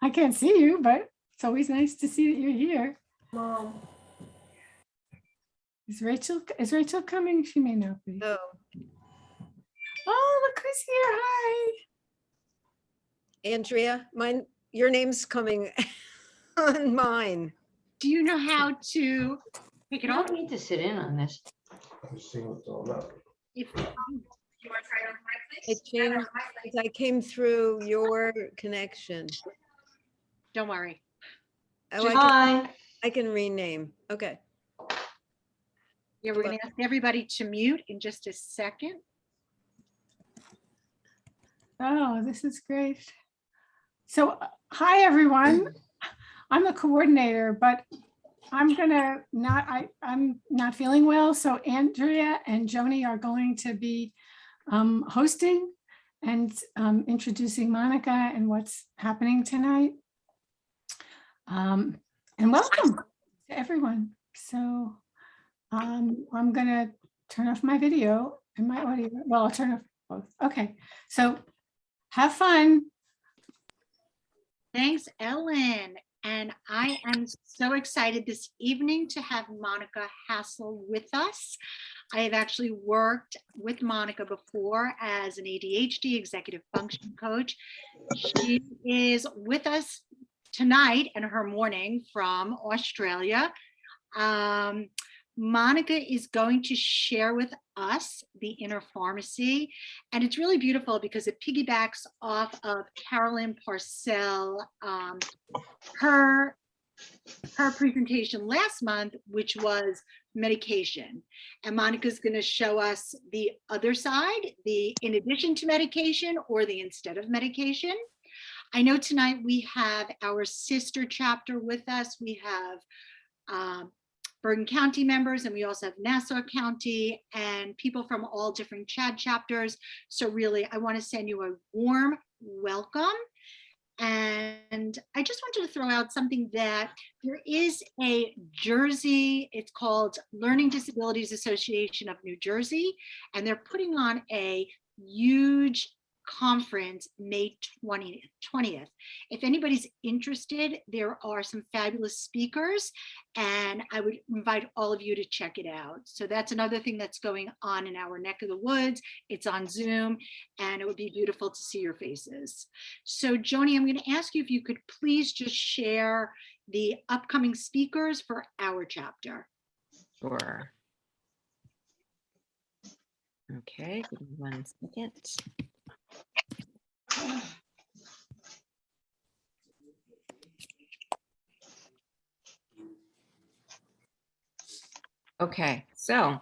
I can't see you, but it's always nice to see that you're here. Mom. Is Rachel coming? She may not be. No. Oh, look who's here. Hi. Andrea, your name's coming on mine. Do you know how to pick it You off? don't need to sit in on this. If you want to try it on the mic, It please. Try it on changed the mic, please. as I came through your connection. Don't worry. Oh, Hi. I can rename. Okay. Yeah, we're going to ask everybody to mute in just a second. Oh, this is great. So, hi everyone. I'm the coordinator, but I'm not feeling well. So Andrea and Joni are going to be hosting and introducing Monica and what's happening tonight. And welcome to everyone. So I'm gonna turn off my video and my audio. Well, I'll turn off both. Okay, so have fun. Thanks, Ellen. And I am so excited this evening to have Monica Hassell with us. I have actually worked with Monica before as an ADHD executive function coach. She is with us tonight and her morning from Australia. Monica is going to share with us the inner pharmacy, and it's really beautiful because it piggybacks off of Carolyn Parcell, her presentation last month, which was medication. And Monica's going to show us the other side, the in addition to medication or the instead of medication. I know tonight we have our sister chapter with us. We have Bergen County members, and we also have Nassau County and people from all different CHAD chapters. So really, I want to send you a warm welcome. And I just wanted to throw out something that there is a Jersey, it's called Learning Disabilities Association of New Jersey, and they're putting on a huge conference May 20th. If anybody's interested, there are some fabulous speakers, and I would invite all of you to check it out. So that's another thing that's going on in our neck of the woods. It's on Zoom, and it would be beautiful to see your faces. So Joni, I'm going to ask you if you could please just share the upcoming speakers for our chapter. Sure. Okay, give me 1 second. Okay, so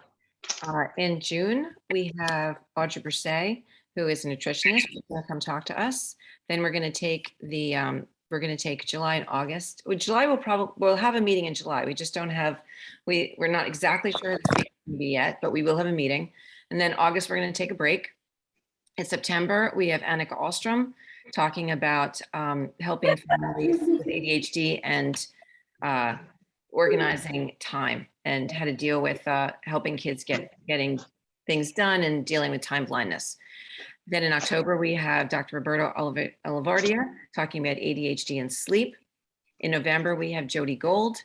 in June, we have Audrey Brisset, who is a nutritionist, who's going to come talk to us. Then we're going to take July and August. Well, July we'll have a meeting in July. We just don't have, we're not exactly sure it's going to be yet, but we will have a meeting. And then August, we're going to take a break. In September, we have Annika Ahlstrom talking about helping families with ADHD and organizing time and how to deal with helping kids getting things done and dealing with time blindness. Then in October, we have Dr. Roberto Olivardia talking about ADHD and sleep. In November, we have Jodi Gold,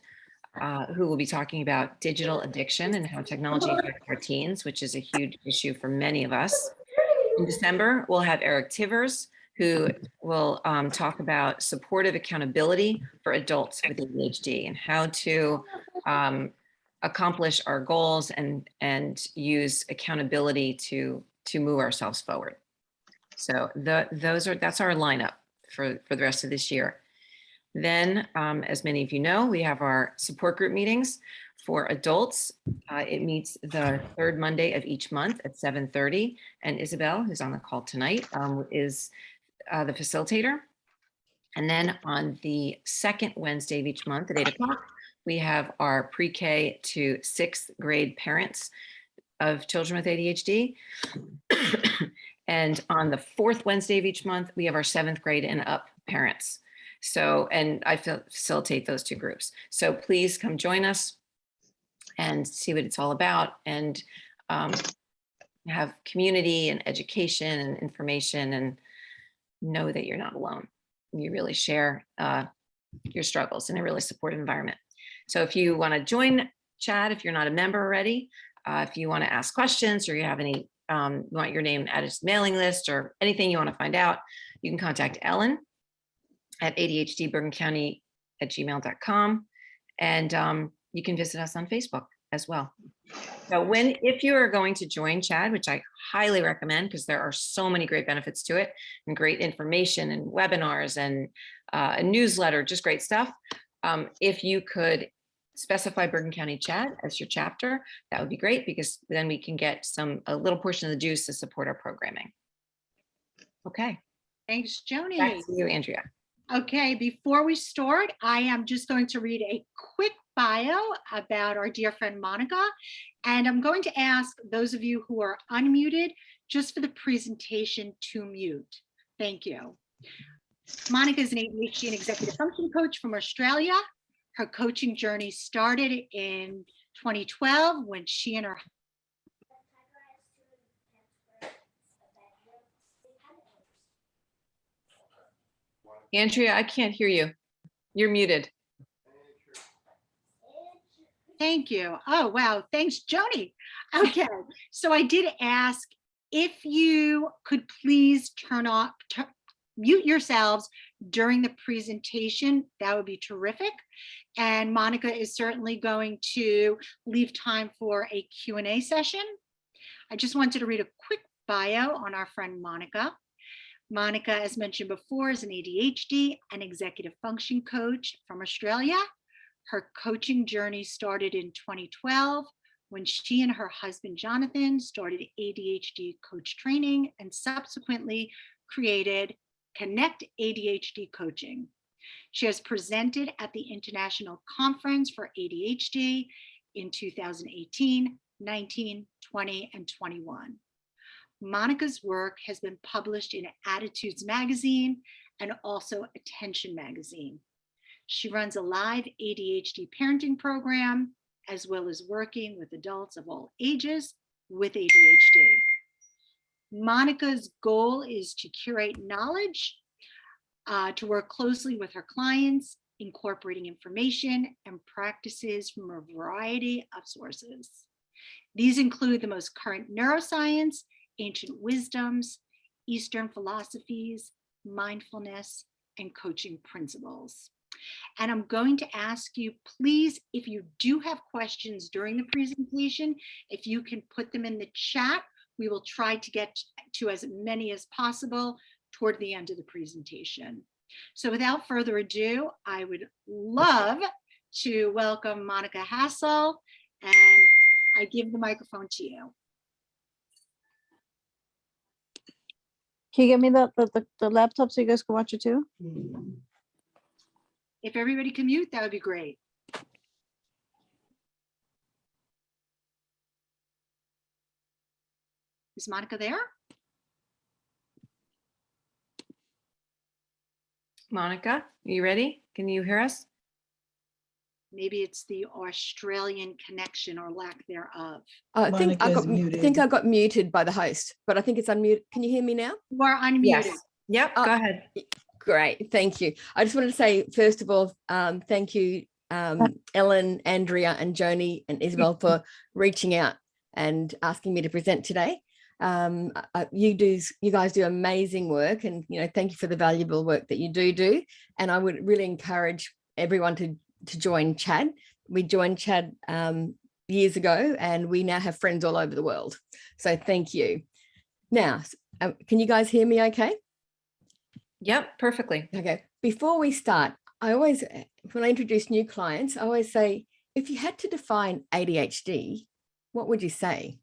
who will be talking about digital addiction and how technology affects our teens, which is a huge issue for many of us. In December, we'll have Eric Tivers, who will talk about supportive accountability for adults with ADHD and how to accomplish our goals and use accountability to move ourselves forward. So that's our lineup for the rest of this year. Then, as many of you know, we have our support group meetings for adults. It meets the third Monday of each month at 7:30. And Isabel, who's on the call tonight, is the facilitator. And then on the second Wednesday of each month at 8 o'clock, we have our pre-K to 6th grade parents of children with ADHD. And on the fourth Wednesday of each month, we have our 7th grade and up parents. So, and I facilitate those two groups. So please come join us and see what it's all about, and have community and education and information, and know that you're not alone. you really share your struggles in a really supportive environment. So if you want to join Chad, if you're not a member already, if you want to ask questions or you have any, you want your name added to the mailing list or anything you want to find out, you can contact Ellen at ADHDbergencounty@gmail.com. And you can visit us on Facebook as well. So if you are going to join Chad, which I highly recommend because there are so many great benefits to it and great information and webinars and a newsletter, just great stuff. If you could specify Bergen County Chad as your chapter, that would be great because then we can get a little portion of the juice to support our programming. Okay. Thanks, Joni. Back to you, Andrea. Okay, before we start, I am just going to read a quick bio about our dear friend Monica. And I'm going to ask those of you who are unmuted just for the presentation to mute. Thank you. Monica is an ADHD and executive function coach from Australia. Her coaching journey started in 2012 when she and her Andrea, I can't hear you. You're muted. Thank you. Oh, wow. Thanks, Joni. Okay. So I did ask if you could please mute yourselves during the presentation. That would be terrific. And Monica is certainly going to leave time for a Q&A session. I just wanted to read a quick bio on our friend Monica. Monica, as mentioned before, is an ADHD and executive function coach from Australia. Her coaching journey started in 2012 when she and her husband, Jonathan, started ADHD coach training and subsequently created Connect ADHD Coaching. She has presented at the International Conference for ADHD in 2018, 19, 20, and 21. Monica's work has been published in Attitudes magazine and also Attention magazine. She runs a live ADHD parenting program, as well as working with adults of all ages with ADHD. Monica's goal is to curate knowledge, to work closely with her clients, incorporating information and practices from a variety of sources. These include the most current neuroscience, ancient wisdoms, Eastern philosophies, mindfulness, and coaching principles. And I'm going to ask you, please, if you do have questions during the presentation, if you can put them in the chat, we will try to get to as many as possible toward the end of the presentation. So without further ado, I would love to welcome Monica Hassall, and I give the microphone to you. Can you give me the laptop so you guys can watch it too? If everybody can mute, that would be great. Is Monica there? Monica, are you ready? Can you hear us? Maybe it's the Australian connection or lack thereof. I think I got muted by the host, but I think it's unmuted. Can you hear me now? You are unmuted. Yes. Yep, go ahead. Great, thank you. I just wanted to say, first of all, thank you, Ellen, Andrea, and Joni, and Isabel for reaching out and asking me to present today. You guys do amazing work, and thank you for the valuable work that you do. And I would really encourage everyone to join CHAD. We joined CHAD years ago, and we now have friends all over the world. So thank you. Now, can you guys hear me okay? Yep, perfectly. Okay. Before we start, when I introduce new clients, I always say, if you had to define ADHD, what would you say?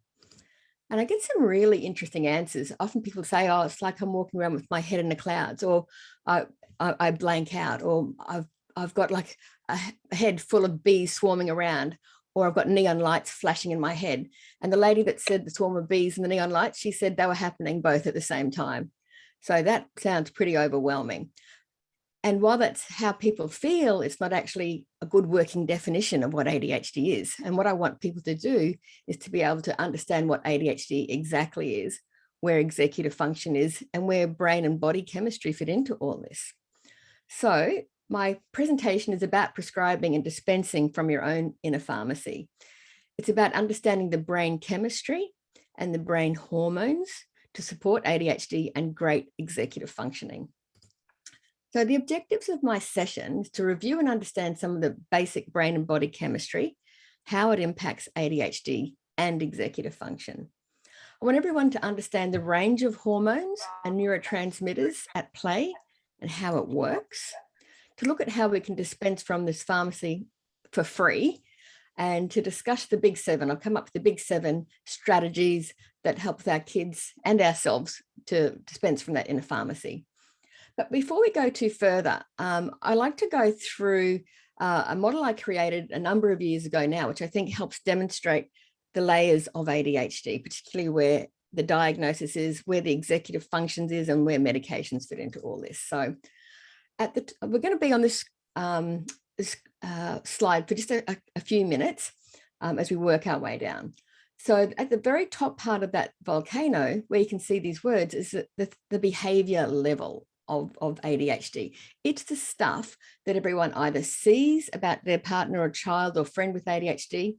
And I get some really interesting answers. Often people say, oh, it's like I'm walking around with my head in the clouds, or I blank out, or I've got like a head full of bees swarming around, or I've got neon lights flashing in my head. And the lady that said the swarm of bees and the neon lights, she said they were happening both at the same time. So that sounds pretty overwhelming. And while that's how people feel, it's not actually a good working definition of what ADHD is. And what I want people to do is to be able to understand what ADHD exactly is, where executive function is, and where brain and body chemistry fit into all this. So my presentation is about prescribing and dispensing from your own inner pharmacy. It's about understanding the brain chemistry and the brain hormones to support ADHD and great executive functioning. So the objectives of my session is to review and understand some of the basic brain and body chemistry, how it impacts ADHD and executive function. I want everyone to understand the range of hormones and neurotransmitters at play and how it works, to look at how we can dispense from this pharmacy for free, and to discuss the big seven. I'll come up with the big seven strategies that help our kids and ourselves to dispense from that inner pharmacy. But before we go too further, I like to go through a model I created a number of years ago now, which I think helps demonstrate the layers of ADHD, particularly where the diagnosis is, where the executive functions is, and where medications fit into all this. So we're going to be on this, slide for just a few minutes as we work our way down. So at the very top part of that volcano, where you can see these words, is the behavior level of ADHD. It's the stuff that everyone either sees about their partner or child or friend with ADHD,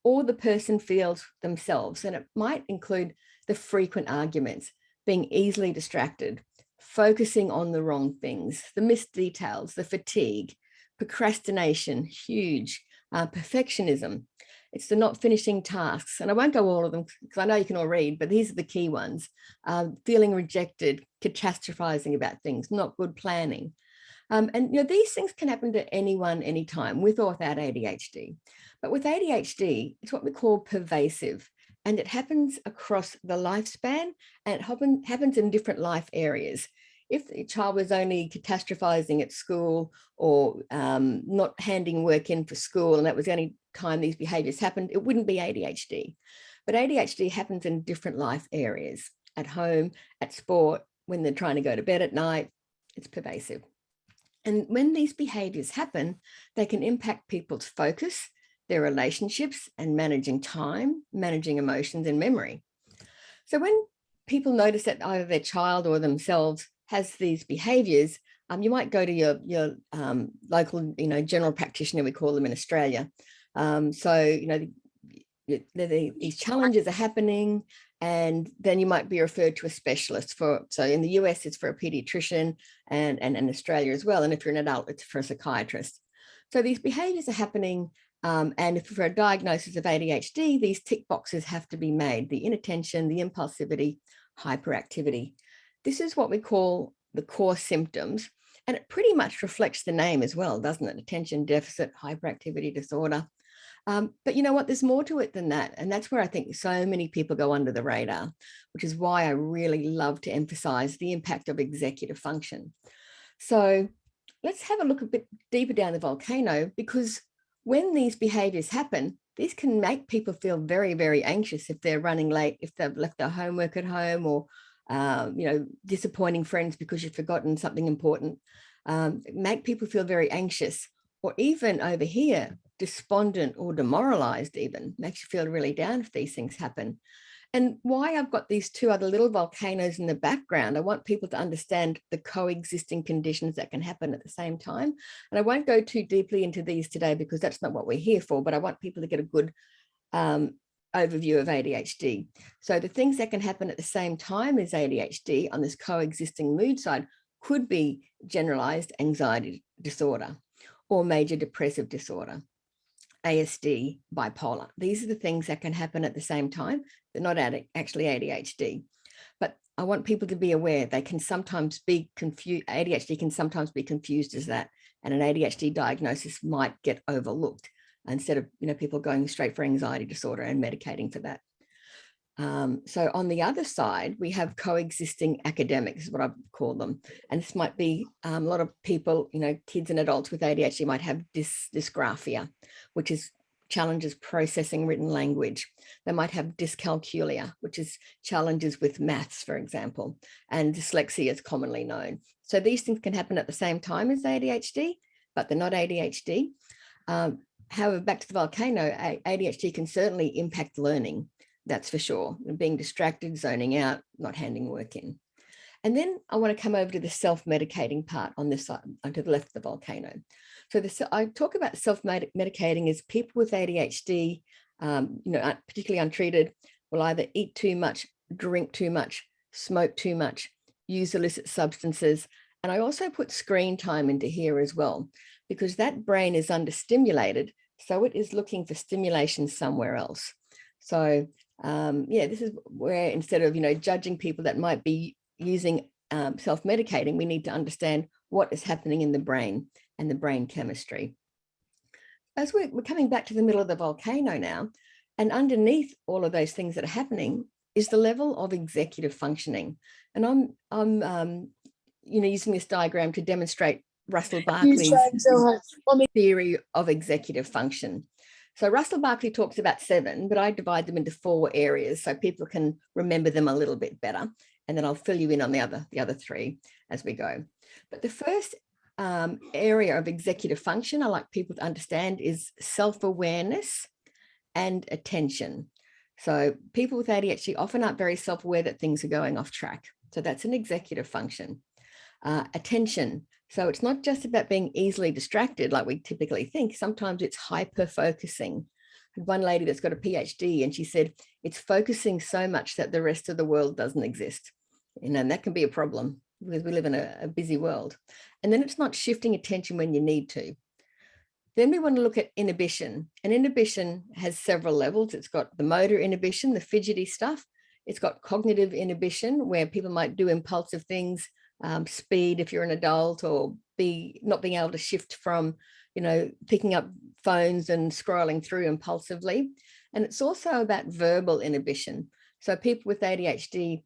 or the person feels themselves. And it might include the frequent arguments, being easily distracted, focusing on the wrong things, the missed details, the fatigue, procrastination, huge, perfectionism. It's the not finishing tasks. And I won't go all of them because I know you can all read, but these are the key ones. Feeling rejected, catastrophizing about things, not good planning. And these things can happen to anyone, anytime, with or without ADHD. But with ADHD, it's what we call pervasive, and it happens across the lifespan, and it happens in different life areas. If the child was only catastrophizing at school or not handing work in for school, and that was the only time these behaviors happened, it wouldn't be ADHD. But ADHD happens in different life areas, at home, at sport, when they're trying to go to bed at night. It's pervasive. And when these behaviors happen, they can impact people's focus, their relationships, and managing time, managing emotions, and memory. So when people notice that either their child or themselves has these behaviors, you might go to your local, general practitioner, we call them in Australia. These challenges are happening, and then you might be referred to a specialist so in the US, it's for a pediatrician, and in Australia as well. And if you're an adult, it's for a psychiatrist. So these behaviors are happening. And if for a diagnosis of ADHD, these tick boxes have to be made: the inattention, the impulsivity, hyperactivity. This is what we call the core symptoms. And it pretty much reflects the name as well, doesn't it? Attention deficit hyperactivity disorder. But you know what? There's more to it than that. And that's where I think so many people go under the radar, which is why I really love to emphasize the impact of executive function. So let's have a look a bit deeper down the volcano, because when these behaviors happen, these can make people feel very, very anxious if they're running late, if they've left their homework at home, or disappointing friends because you've forgotten something important. Make people feel very anxious, or even over here, despondent or demoralized. Even makes you feel really down if these things happen. And why I've got these two other little volcanoes in the background, I want people to understand the coexisting conditions that can happen at the same time. And I won't go too deeply into these today because that's not what we're here for, but I want people to get a good overview of ADHD. So the things that can happen at the same time as ADHD on this coexisting mood side could be generalized anxiety disorder or major depressive disorder, ASD, bipolar. These are the things that can happen at the same time. They're not actually ADHD, but I want people to be aware they can sometimes be confused. ADHD can sometimes be confused as that, and an ADHD diagnosis might get overlooked instead of people going straight for anxiety disorder and medicating for that. So on the other side, we have coexisting academics, is what I call them. And this might be a lot of people, kids and adults with ADHD might have dysgraphia, which is challenges processing written language. They might have dyscalculia, which is challenges with maths, for example, and dyslexia is commonly known. So these things can happen at the same time as ADHD, but they're not ADHD. However, back to the volcano, ADHD can certainly impact learning. That's for sure. Being distracted, zoning out, not handing work in. And then I want to come over to the self-medicating part on this side, onto the left of the volcano. So I talk about self-medicating as people with ADHD, particularly untreated, will either eat too much, drink too much, smoke too much, use illicit substances. And I also put screen time into here as well, because that brain is understimulated. So it is looking for stimulation somewhere else. So this is where, instead of, judging people that might be using self-medicating, we need to understand what is happening in the brain and the brain chemistry. As we're coming back to the middle of the volcano now, and underneath all of those things that are happening is the level of executive functioning. And I'm using this diagram to demonstrate Russell Barkley's theory of executive function. So Russell Barkley talks about 7, but I divide them into 4 areas so people can remember them a little bit better. And then I'll fill you in on the other 3 as we go. But the first area of executive function I like people to understand is self-awareness and attention. So people with ADHD often aren't very self-aware that things are going off track. So that's an executive function. Attention. So it's not just about being easily distracted like we typically think. Sometimes it's hyper-focusing. One lady that's got a PhD, and she said it's focusing so much that the rest of the world doesn't exist. And that can be a problem because we live in a busy world. And then it's not shifting attention when you need to. Then we want to look at inhibition. And inhibition has several levels. It's got the motor inhibition, the fidgety stuff. It's got cognitive inhibition, where people might do impulsive things, speed if you're an adult, or not being able to shift from, picking up phones and scrolling through impulsively. And it's also about verbal inhibition. So people with ADHD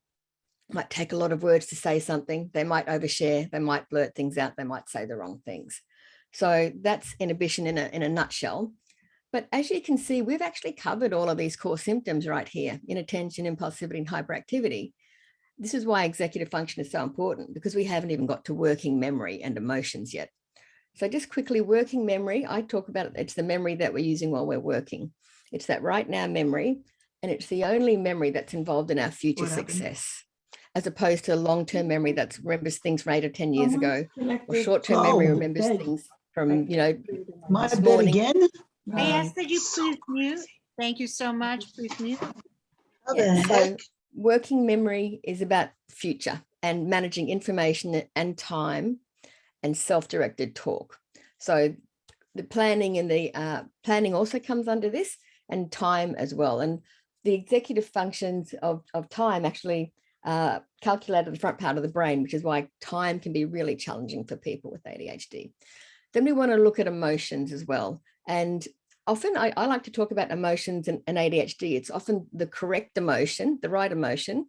might take a lot of words to say something. They might overshare. They might blurt things out. They might say the wrong things. So that's inhibition in a nutshell. But as you can see, we've actually covered all of these core symptoms right here: inattention, impulsivity, and hyperactivity. This is why executive function is so important, because we haven't even got to working memory and emotions yet. So just quickly, working memory, I talk about it. It's the memory that we're using while we're working. It's that right now memory, and it's the only memory that's involved in our future success, as opposed to long-term memory that remembers things from 8 or 10 years ago, or short-term memory remembers things from, My this bed morning. again? I ask that you please mute. Thank you so much. Please mute. How the Yeah, so heck? working memory is about future and managing information and time and self-directed talk. So the planning and the planning also comes under this, and time as well. And the executive functions of time actually calculate at the front part of the brain, which is why time can be really challenging for people with ADHD. Then we want to look at emotions as well. And often I like to talk about emotions and ADHD. It's often the correct emotion, the right emotion,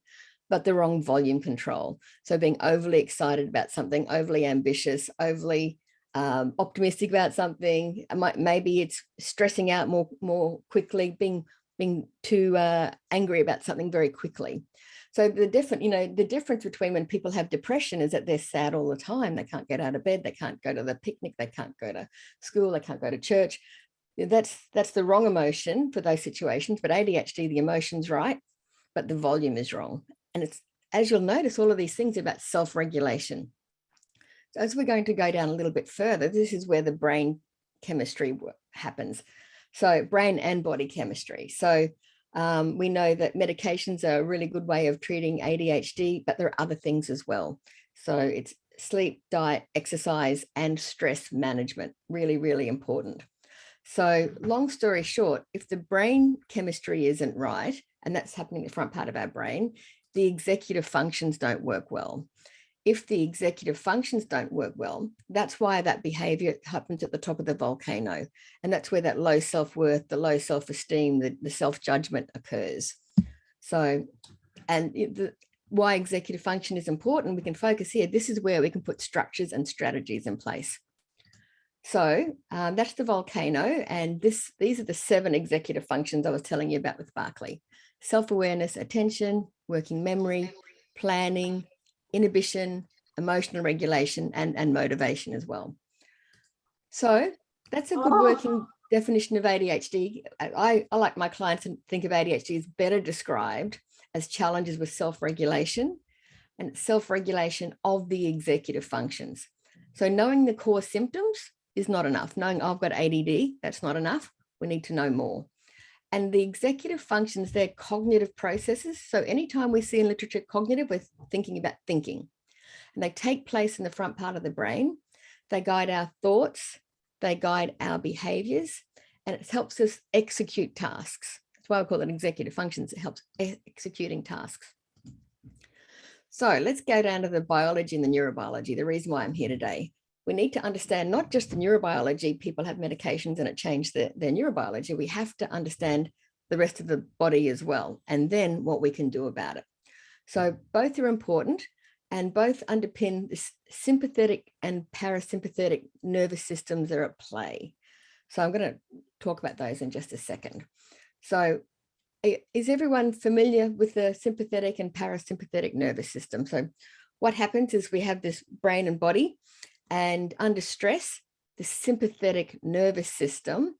but the wrong volume control. So being overly excited about something, overly ambitious, overly optimistic about something. Maybe it's stressing out more quickly, being too angry about something very quickly. So the difference between when people have depression is that they're sad all the time. They can't get out of bed. They can't go to the picnic. They can't go to school. They can't go to church. That's the wrong emotion for those situations. But ADHD, the emotion's right, but the volume is wrong. And it's, as you'll notice, all of these things are about self-regulation. So as we're going to go down a little bit further, this is where the brain chemistry happens. So brain and body chemistry. So we know that medications are a really good way of treating ADHD, but there are other things as well. So it's sleep, diet, exercise, and stress management. Really, really important. So long story short, if the brain chemistry isn't right, and that's happening in the front part of our brain, the executive functions don't work well. If the executive functions don't work well, that's why that behavior happens at the top of the volcano. And that's where that low self-worth, the low self-esteem, the self-judgment occurs. So, and why executive function is important, we can focus here. This is where we can put structures and strategies in place. So that's the volcano. And these are the 7 executive functions I was telling you about with Barkley: self-awareness, attention, working memory, planning, inhibition, emotional regulation, and motivation as well. So that's a good working definition of ADHD. I like my clients to think of ADHD as better described as challenges with self-regulation, and it's self-regulation of the executive functions. So knowing the core symptoms is not enough. Knowing I've got ADD, that's not enough. We need to know more. And the executive functions, they're cognitive processes. So anytime we see in literature cognitive, we're thinking about thinking. And they take place in the front part of the brain. They guide our thoughts, they guide our behaviors, and it helps us execute tasks. That's why we call it executive functions. It helps executing tasks. So let's go down to the biology and the neurobiology, the reason why I'm here today. We need to understand not just the neurobiology, people have medications and it changed their neurobiology. We have to understand the rest of the body as well, and then what we can do about it. So both are important and both underpin this sympathetic and parasympathetic nervous systems that are at play. So I'm going to talk about those in just a second. So is everyone familiar with the sympathetic and parasympathetic nervous system? So what happens is we have this brain and body, and under stress, the sympathetic nervous system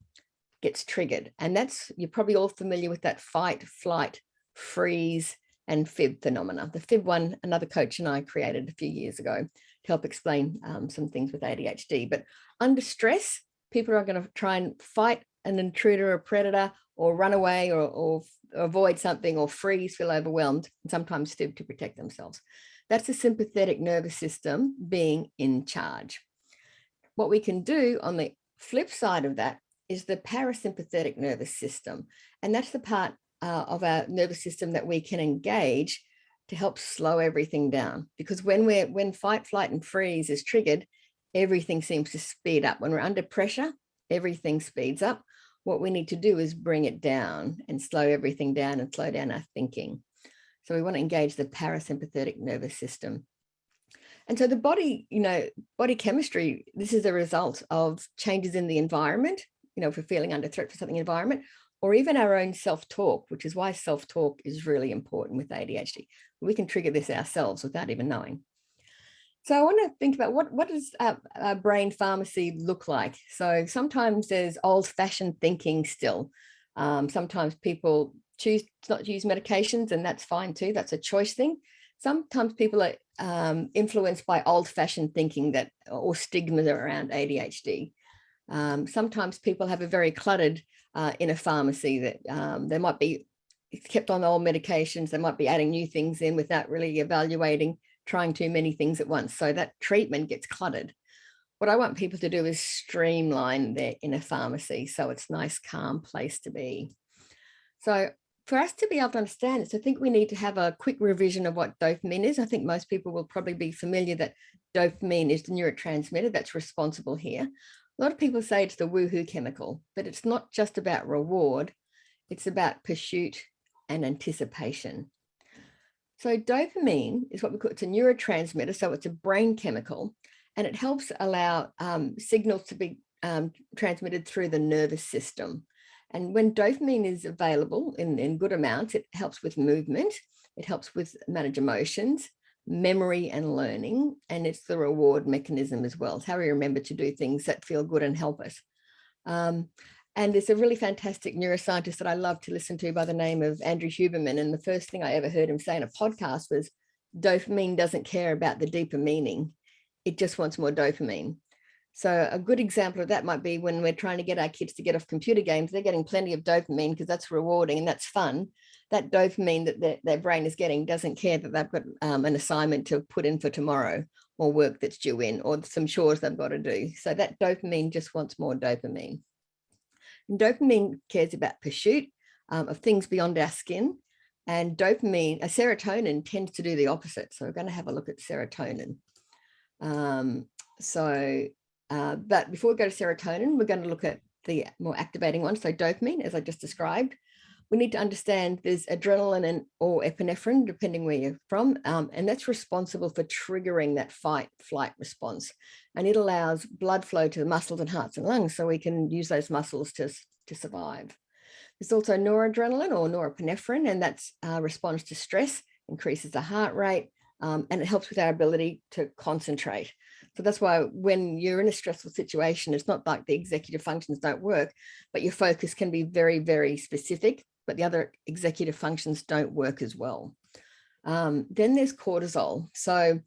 gets triggered. And that's, you're probably all familiar with that fight, flight, freeze, and fib phenomena. The fib one, another coach and I created a few years ago to help explain some things with ADHD. But under stress, people are going to try and fight an intruder or a predator, or run away, or avoid something, or freeze, feel overwhelmed, and sometimes fib to protect themselves. That's the sympathetic nervous system being in charge. What we can do on the flip side of that is the parasympathetic nervous system. And that's the part of our nervous system that we can engage to help slow everything down. Because when fight, flight, and freeze is triggered, everything seems to speed up. When we're under pressure, everything speeds up. What we need to do is bring it down and slow everything down and slow down our thinking. So we want to engage the parasympathetic nervous system. And so the body, body chemistry, this is a result of changes in the environment, if we're feeling under threat for something in the environment, or even our own self-talk, which is why self-talk is really important with ADHD. We can trigger this ourselves without even knowing. So I want to think about what does our brain pharmacy look like? So sometimes there's old-fashioned thinking still. Sometimes people choose not to use medications, and that's fine too. That's a choice thing. Sometimes people are influenced by old-fashioned thinking or stigmas around ADHD. Sometimes people have a very cluttered inner pharmacy that they might be kept on old medications. They might be adding new things in without really evaluating, trying too many things at once. So that treatment gets cluttered. What I want people to do is streamline their inner pharmacy so it's a nice, calm place to be. So for us to be able to understand this, I think we need to have a quick revision of what dopamine is. I think most people will probably be familiar that dopamine is the neurotransmitter that's responsible here. A lot of people say it's the woohoo chemical, but it's not just about reward. It's about pursuit and anticipation. So dopamine is what we call, it's a neurotransmitter. So it's a brain chemical, and it helps allow signals to be transmitted through the nervous system. And when dopamine is available in good amounts, it helps with movement, it helps with manage emotions, memory and learning, and it's the reward mechanism as well. It's how we remember to do things that feel good and help us. And there's a really fantastic neuroscientist that I love to listen to by the name of Andrew Huberman. And the first thing I ever heard him say in a podcast was, dopamine doesn't care about the deeper meaning. It just wants more dopamine. So a good example of that might be when we're trying to get our kids to get off computer games, they're getting plenty of dopamine because that's rewarding and that's fun. That dopamine that their brain is getting doesn't care that they've got an assignment to put in for tomorrow, or work that's due in, or some chores they've got to do. So that dopamine just wants more dopamine. And dopamine cares about pursuit of things beyond our skin. And dopamine, serotonin tends to do the opposite. So we're going to have a look at serotonin. But before we go to serotonin, we're going to look at the more activating ones. So dopamine, as I just described, we need to understand there's adrenaline or epinephrine, depending where you're from, and that's responsible for triggering that fight flight response. And it allows blood flow to the muscles and hearts and lungs, so we can use those muscles to survive. There's also noradrenaline or norepinephrine, and that's responds to stress, increases the heart rate, and it helps with our ability to concentrate. So that's why when you're in a stressful situation, it's not like the executive functions don't work, but your focus can be very, very specific, but the other executive functions don't work as well. Then there's cortisol. So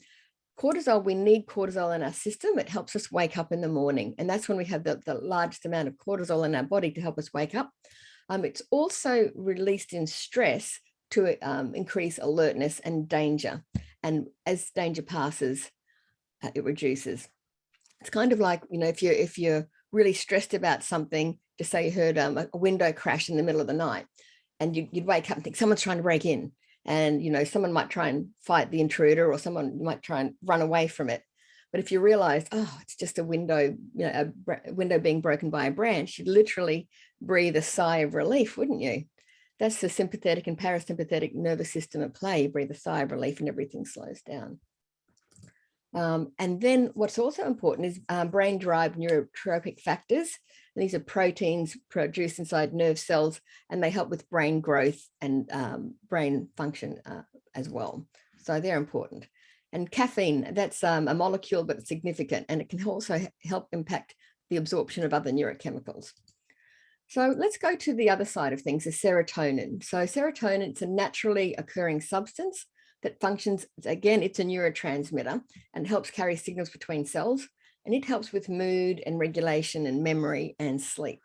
cortisol, we need cortisol in our system. It helps us wake up in the morning. And that's when we have the largest amount of cortisol in our body to help us wake up. It's also released in stress to increase alertness and danger. And as danger passes, it reduces. It's kind of like, if you're really stressed about something, just say you heard a window crash in the middle of the night, and you'd wake up and think someone's trying to break in. And, someone might try and fight the intruder, or someone might try and run away from it. But if you realize, it's just a window, a window being broken by a branch, you'd literally breathe a sigh of relief, wouldn't you? That's the sympathetic and parasympathetic nervous system at play. You breathe a sigh of relief and everything slows down. And then what's also important is brain-derived neurotropic factors. And these are proteins produced inside nerve cells, and they help with brain growth and brain function as well. So they're important. And caffeine, that's a molecule, but it's significant, and it can also help impact the absorption of other neurochemicals. So let's go to the other side of things, the serotonin. So serotonin, it's a naturally occurring substance that functions, again, it's a neurotransmitter and helps carry signals between cells. And it helps with mood and regulation and memory and sleep.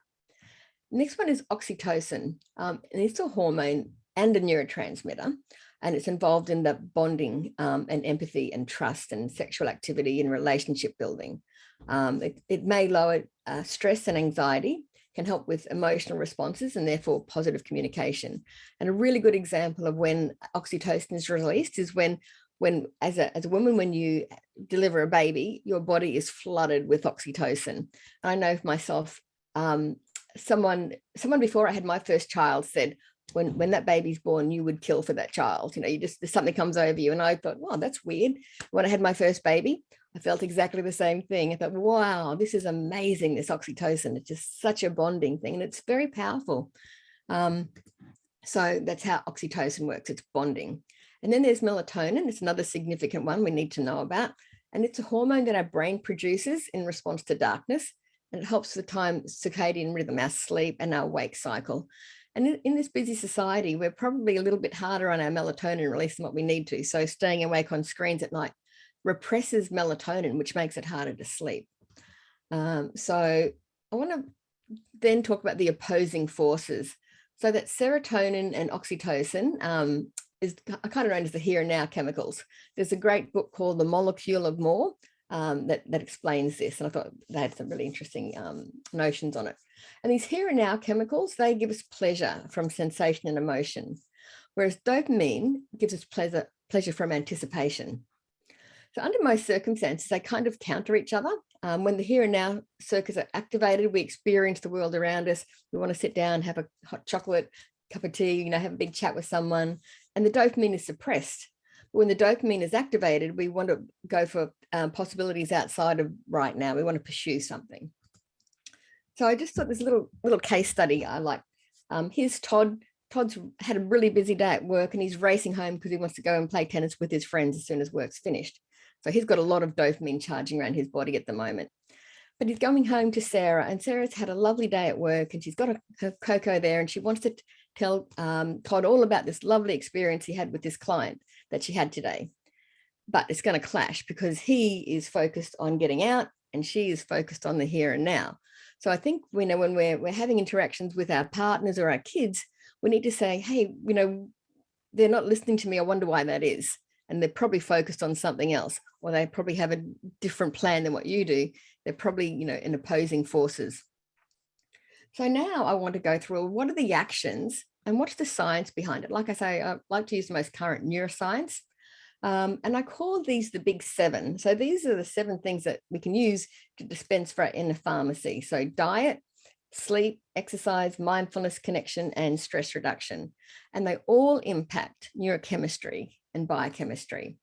Next one is oxytocin. And it's a hormone and a neurotransmitter. And it's involved in the bonding and empathy and trust and sexual activity and relationship building. It may lower stress and anxiety, can help with emotional responses and therefore positive communication. And a really good example of when oxytocin is released is when as a woman, when you deliver a baby, your body is flooded with oxytocin. I know for myself, someone before I had my first child said, when that baby's born, you would kill for that child. Something comes over you. And I thought, wow, that's weird. When I had my first baby, I felt exactly the same thing. I thought, wow, this is amazing, this oxytocin. It's just such a bonding thing, and it's very powerful. So that's how oxytocin works. It's bonding. And then there's melatonin. It's another significant one we need to know about. And it's a hormone that our brain produces in response to darkness. And it helps with the circadian rhythm, our sleep and our wake cycle. And in this busy society, we're probably a little bit harder on our melatonin release than what we need to. So staying awake on screens at night represses melatonin, which makes it harder to sleep. So I want to then talk about the opposing forces. So that serotonin and oxytocin is kind of known as the here and now chemicals. There's a great book called The Molecule of More that explains this. And I thought they had some really interesting notions on it. And these here and now chemicals, they give us pleasure from sensation and emotion, whereas dopamine gives us pleasure from anticipation. So under most circumstances, they kind of counter each other. When the here and now circuits are activated, we experience the world around us. We want to sit down, have a hot chocolate, cup of tea, have a big chat with someone, and the dopamine is suppressed. But when the dopamine is activated, we want to go for possibilities outside of right now. We want to pursue something. So I just thought this little case study I like. Here's Todd. Todd's had a really busy day at work, and he's racing home because he wants to go and play tennis with his friends as soon as work's finished. So he's got a lot of dopamine charging around his body at the moment. But he's going home to Sarah, and Sarah's had a lovely day at work, and she's got her cocoa there, and she wants to tell Todd all about this lovely experience he had with this client that she had today. But it's going to clash because he is focused on getting out and she is focused on the here and now. So I think when we're having interactions with our partners or our kids, we need to say, hey, they're not listening to me. I wonder why that is. And they're probably focused on something else, or they probably have a different plan than what you do. They're probably, in opposing forces. So now I want to go through what are the actions and what's the science behind it. Like I say, I like to use the most current neuroscience. And I call these the big 7. So these are the 7 things that we can use to dispense for in a pharmacy. So diet, sleep, exercise, mindfulness, connection, and stress reduction. And they all impact neurochemistry and biochemistry.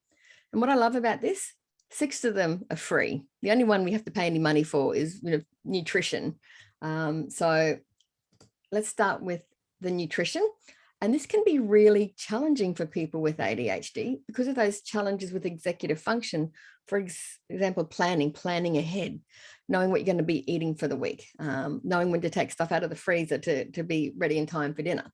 And what I love about this, 6 of them are free. The only one we have to pay any money for is nutrition. So let's start with the nutrition. And this can be really challenging for people with ADHD because of those challenges with executive function. For example, planning ahead, knowing what you're going to be eating for the week, knowing when to take stuff out of the freezer to be ready in time for dinner.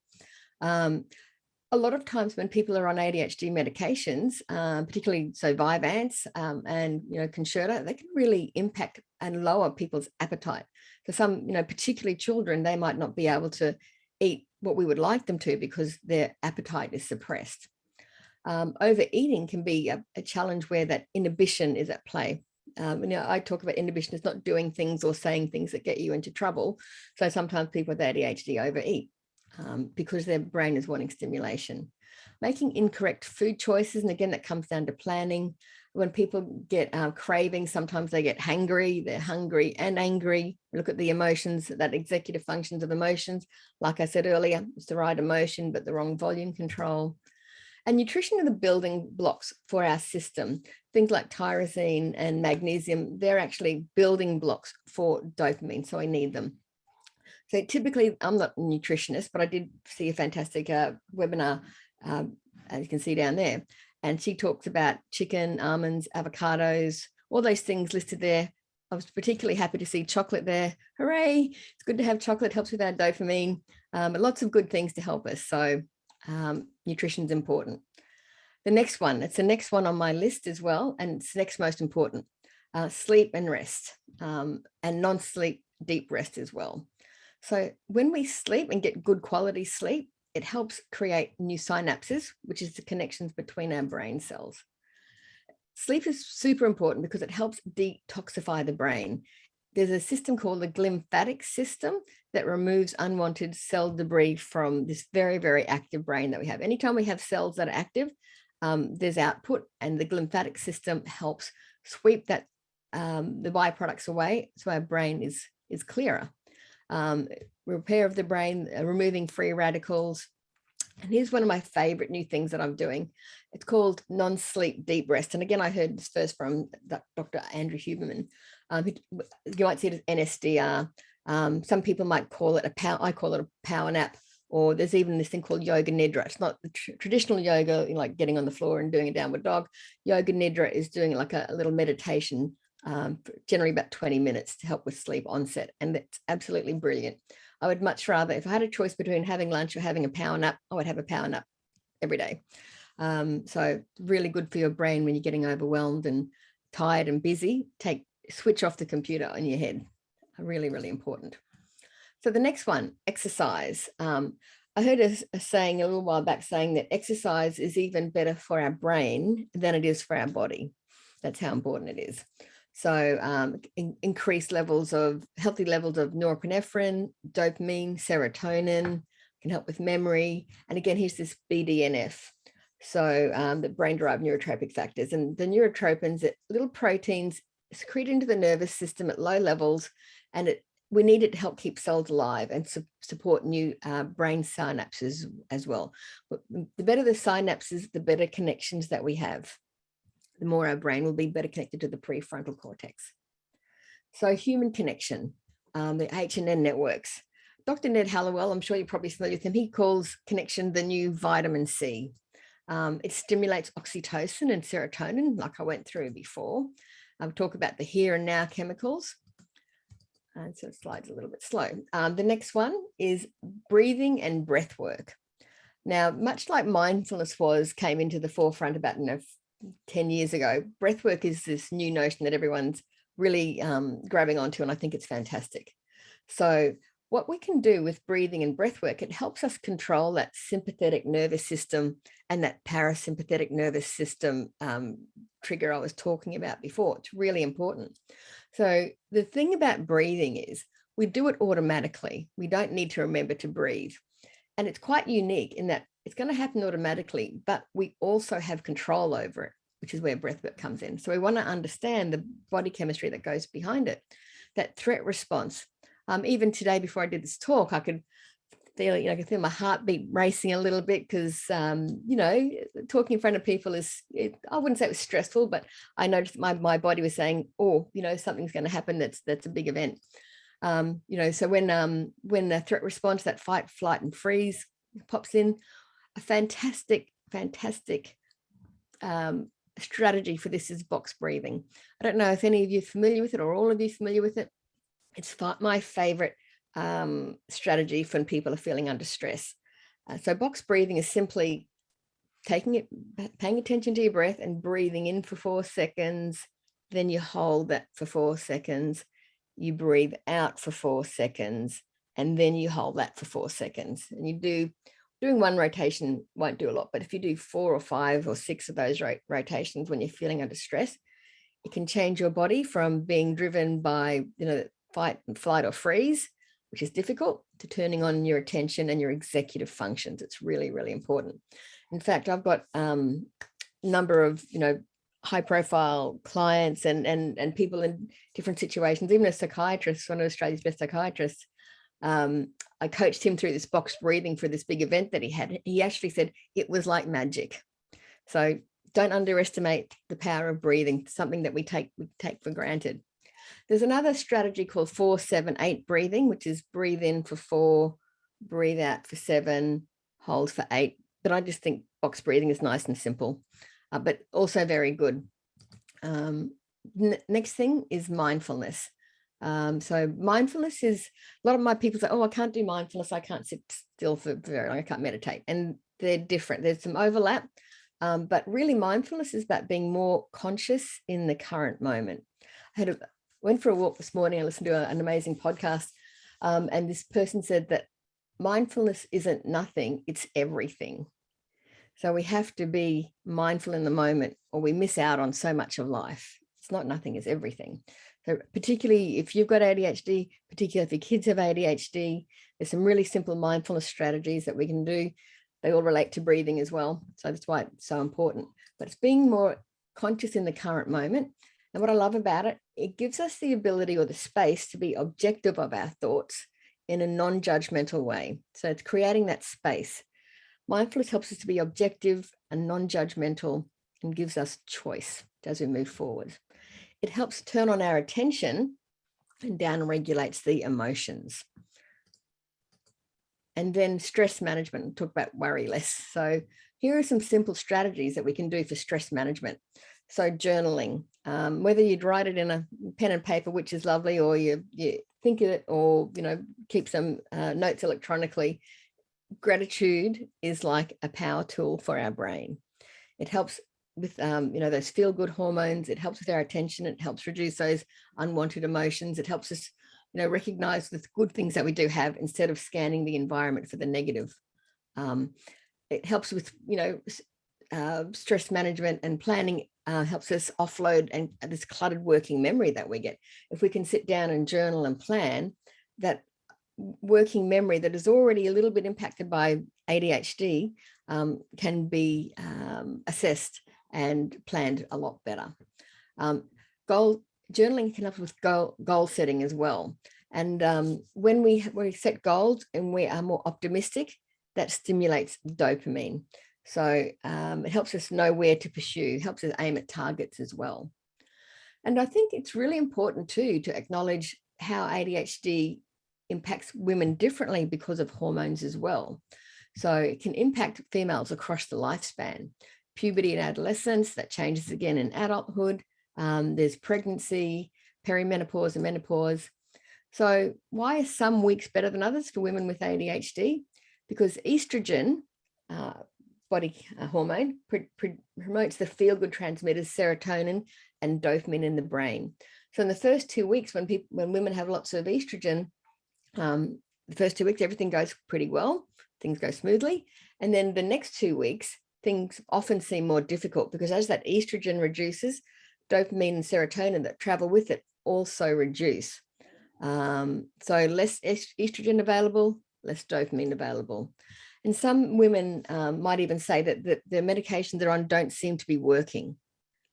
a lot of times when people are on ADHD medications, particularly so Vyvanse and Concerta, they can really impact and lower people's appetite. For some, particularly children, they might not be able to eat what we would like them to because their appetite is suppressed. Overeating can be a challenge where that inhibition is at play. I talk about inhibition as not doing things or saying things that get you into trouble. So sometimes people with ADHD overeat because their brain is wanting stimulation. Making incorrect food choices, and again, that comes down to planning. When people get cravings, sometimes they get hangry, they're hungry and angry. Look at the emotions, that executive functions of emotions. Like I said earlier, it's the right emotion, but the wrong volume control. And nutrition are the building blocks for our system. Things like tyrosine and magnesium, they're actually building blocks for dopamine, so I need them. So typically, I'm not a nutritionist, but I did see a fantastic webinar, as you can see down there. And she talks about chicken, almonds, avocados, all those things listed there. I was particularly happy to see chocolate there. Hooray! It's good to have chocolate, helps with our dopamine, lots of good things to help us. So nutrition is important. The next one, it's the next one on my list as well, and it's the next most important, sleep and rest, and non-sleep deep rest as well. So when we sleep and get good quality sleep, it helps create new synapses, which is the connections between our brain cells. Sleep is super important because it helps detoxify the brain. There's a system called the glymphatic system that removes unwanted cell debris from this very, very active brain that we have. Anytime we have cells that are active, there's output, and the glymphatic system helps sweep that the byproducts away, so our brain is clearer. Repair of the brain, removing free radicals. And here's one of my favorite new things that I'm doing. It's called non-sleep deep rest. And again, I heard this first from Dr. Andrew Huberman. You might see it as NSDR. Some people might call it I call it a power nap, or there's even this thing called yoga nidra. It's not the traditional yoga, like getting on the floor and doing a downward dog. Yoga nidra is doing like a little meditation, generally about 20 minutes to help with sleep onset. And it's absolutely brilliant. I would much rather, if I had a choice between having lunch or having a power nap, I would have a power nap every day. So really good for your brain when you're getting overwhelmed and tired and busy. Switch off the computer on your head. Really, really important. So the next one, exercise. I heard a saying a little while back saying that exercise is even better for our brain than it is for our body. That's how important it is. So increased levels of healthy levels of norepinephrine, dopamine, serotonin, can help with memory. And again, here's this BDNF. So the brain-derived neurotropic factors, and the neurotropins, little proteins secreted into the nervous system at low levels, and we need it to help keep cells alive and support new brain synapses as well. But the better the synapses, the better connections that we have. The more our brain will be better connected to the prefrontal cortex. So human connection, the H&N networks. Dr. Ned Hallowell, I'm sure you're probably familiar with him, he calls connection the new vitamin C. It stimulates oxytocin and serotonin, like I went through before. I'll talk about the here and now chemicals. And so the slide's a little bit slow. The next one is breathing and breath work. Now, much like mindfulness came into the forefront about 10 years ago, breathwork is this new notion that everyone's really grabbing onto, and I think it's fantastic. So what we can do with breathing and breathwork, it helps us control that sympathetic nervous system and that parasympathetic nervous system trigger I was talking about before. It's really important. So the thing about breathing is we do it automatically. We don't need to remember to breathe. And it's quite unique in that it's going to happen automatically, but we also have control over it, which is where breathwork comes in. So we want to understand the body chemistry that goes behind it, that threat response. Even today, before I did this talk, I could feel, I could feel my heartbeat racing a little bit because, talking in front of people I wouldn't say it was stressful, but I noticed my body was saying, oh, something's going to happen. That's a big event. So when the threat response, that fight, flight, and freeze pops in, a fantastic strategy for this is box breathing. I don't know if any of you are familiar with it or all of you are familiar with it. It's my favorite strategy when people are feeling under stress. So box breathing is simply paying attention to your breath and breathing in for 4 seconds. Then you hold that for 4 seconds. You breathe out for 4 seconds, and then you hold that for 4 seconds. And doing one rotation won't do a lot, but if you do 4 or 5 or 6 of those rotations when you're feeling under stress, it can change your body from being driven by, fight and flight or freeze, which is difficult, to turning on your attention and your executive functions. It's really, really important. In fact, I've got a number of, high profile clients and people in different situations, even a psychiatrist, one of Australia's best psychiatrists. I coached him through this box breathing for this big event that he had. He actually said it was like magic. So don't underestimate the power of breathing, something that we take for granted. There's another strategy called 4-7-8 breathing, which is breathe in for 4, breathe out for 7, hold for 8. But I just think box breathing is nice and simple, but also very good. Next thing is mindfulness. So mindfulness is, a lot of my people say, oh, I can't do mindfulness. I can't sit still for very long. I can't meditate. And they're different. There's some overlap. But really mindfulness is about being more conscious in the current moment. I went for a walk this morning. I listened to an amazing podcast. And this person said that mindfulness isn't nothing, it's everything. So we have to be mindful in the moment, or we miss out on so much of life. It's not nothing, it's everything. So particularly if you've got ADHD, particularly if your kids have ADHD, there's some really simple mindfulness strategies that we can do. They all relate to breathing as well. So that's why it's so important. But it's being more conscious in the current moment. And what I love about it, it gives us the ability or the space to be objective of our thoughts in a non-judgmental way. So it's creating that space. Mindfulness helps us to be objective and non-judgmental and gives us choice as we move forward. It helps turn on our attention and down-regulates the emotions. And then stress management, we'll talk about worry less. So here are some simple strategies that we can do for stress management. So journaling, whether you'd write it in a pen and paper, which is lovely, or you think it, or keep some notes electronically. Gratitude is like a power tool for our brain. It helps with those feel-good hormones. It helps with our attention. It helps reduce those unwanted emotions. It helps us recognize the good things that we do have instead of scanning the environment for the negative. It helps with stress management and planning. Helps us offload and this cluttered working memory that we get. If we can sit down and journal and plan, that working memory that is already a little bit impacted by ADHD can be assessed and planned a lot better. Journaling can help with goal setting as well. And when we set goals and we are more optimistic, that stimulates dopamine. So it helps us know where to pursue, helps us aim at targets as well. And I think it's really important too to acknowledge how ADHD impacts women differently because of hormones as well. So it can impact females across the lifespan. Puberty and adolescence, that changes again in adulthood. There's pregnancy, perimenopause and menopause. So why are some weeks better than others for women with ADHD? Because estrogen, body hormone, promotes the feel-good transmitters serotonin and dopamine in the brain. So in the first 2 weeks, when women have lots of estrogen, the first 2 weeks, everything goes pretty well, things go smoothly. And then the next 2 weeks, things often seem more difficult because as that estrogen reduces, dopamine and serotonin that travel with it also reduce. So less estrogen available, less dopamine available. And some women might even say that the medications they're on don't seem to be working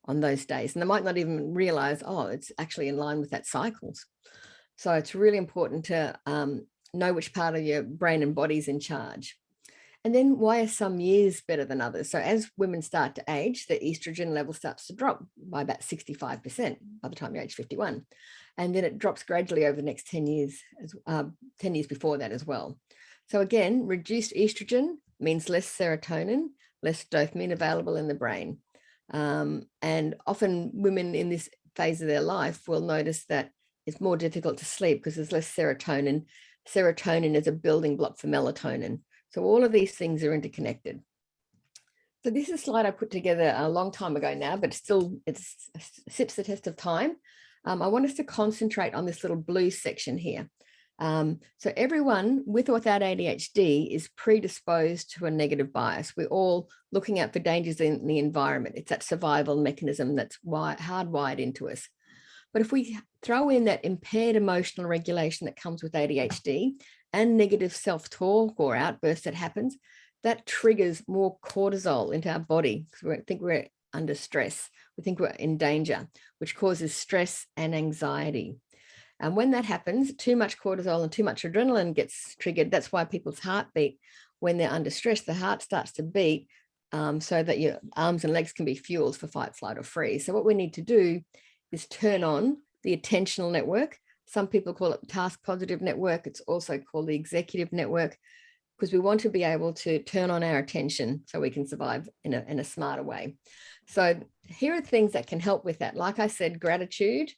on those days. And they might not even realize, oh, it's actually in line with that cycles. So it's really important to know which part of your brain and body is in charge. And then why are some years better than others? So as women start to age, the estrogen level starts to drop by about 65% by the time you're age 51. And then it drops gradually over the next 10 years, 10 years before that as well. So again, reduced estrogen means less serotonin, less dopamine available in the brain. And often women in this phase of their life will notice that it's more difficult to sleep because there's less serotonin. Serotonin is a building block for melatonin. So all of these things are interconnected. So this is a slide I put together a long time ago now, but still it sits the test of time. I want us to concentrate on this little blue section here. So everyone with or without ADHD is predisposed to a negative bias. We're all looking out for dangers in the environment. It's that survival mechanism that's hardwired into us. But if we throw in that impaired emotional regulation that comes with ADHD and negative self-talk or outbursts that happens, that triggers more cortisol into our body because we think we're under stress. We think we're in danger, which causes stress and anxiety. And when that happens, too much cortisol and too much adrenaline gets triggered. That's why people's heartbeat, when they're under stress, the heart starts to beat so that your arms and legs can be fueled for fight, flight, or freeze. So what we need to do is turn on the attentional network. Some people call it task positive network. It's also called the executive network, because we want to be able to turn on our attention so we can survive in a smarter way. So here are things that can help with that. Like I said, gratitude,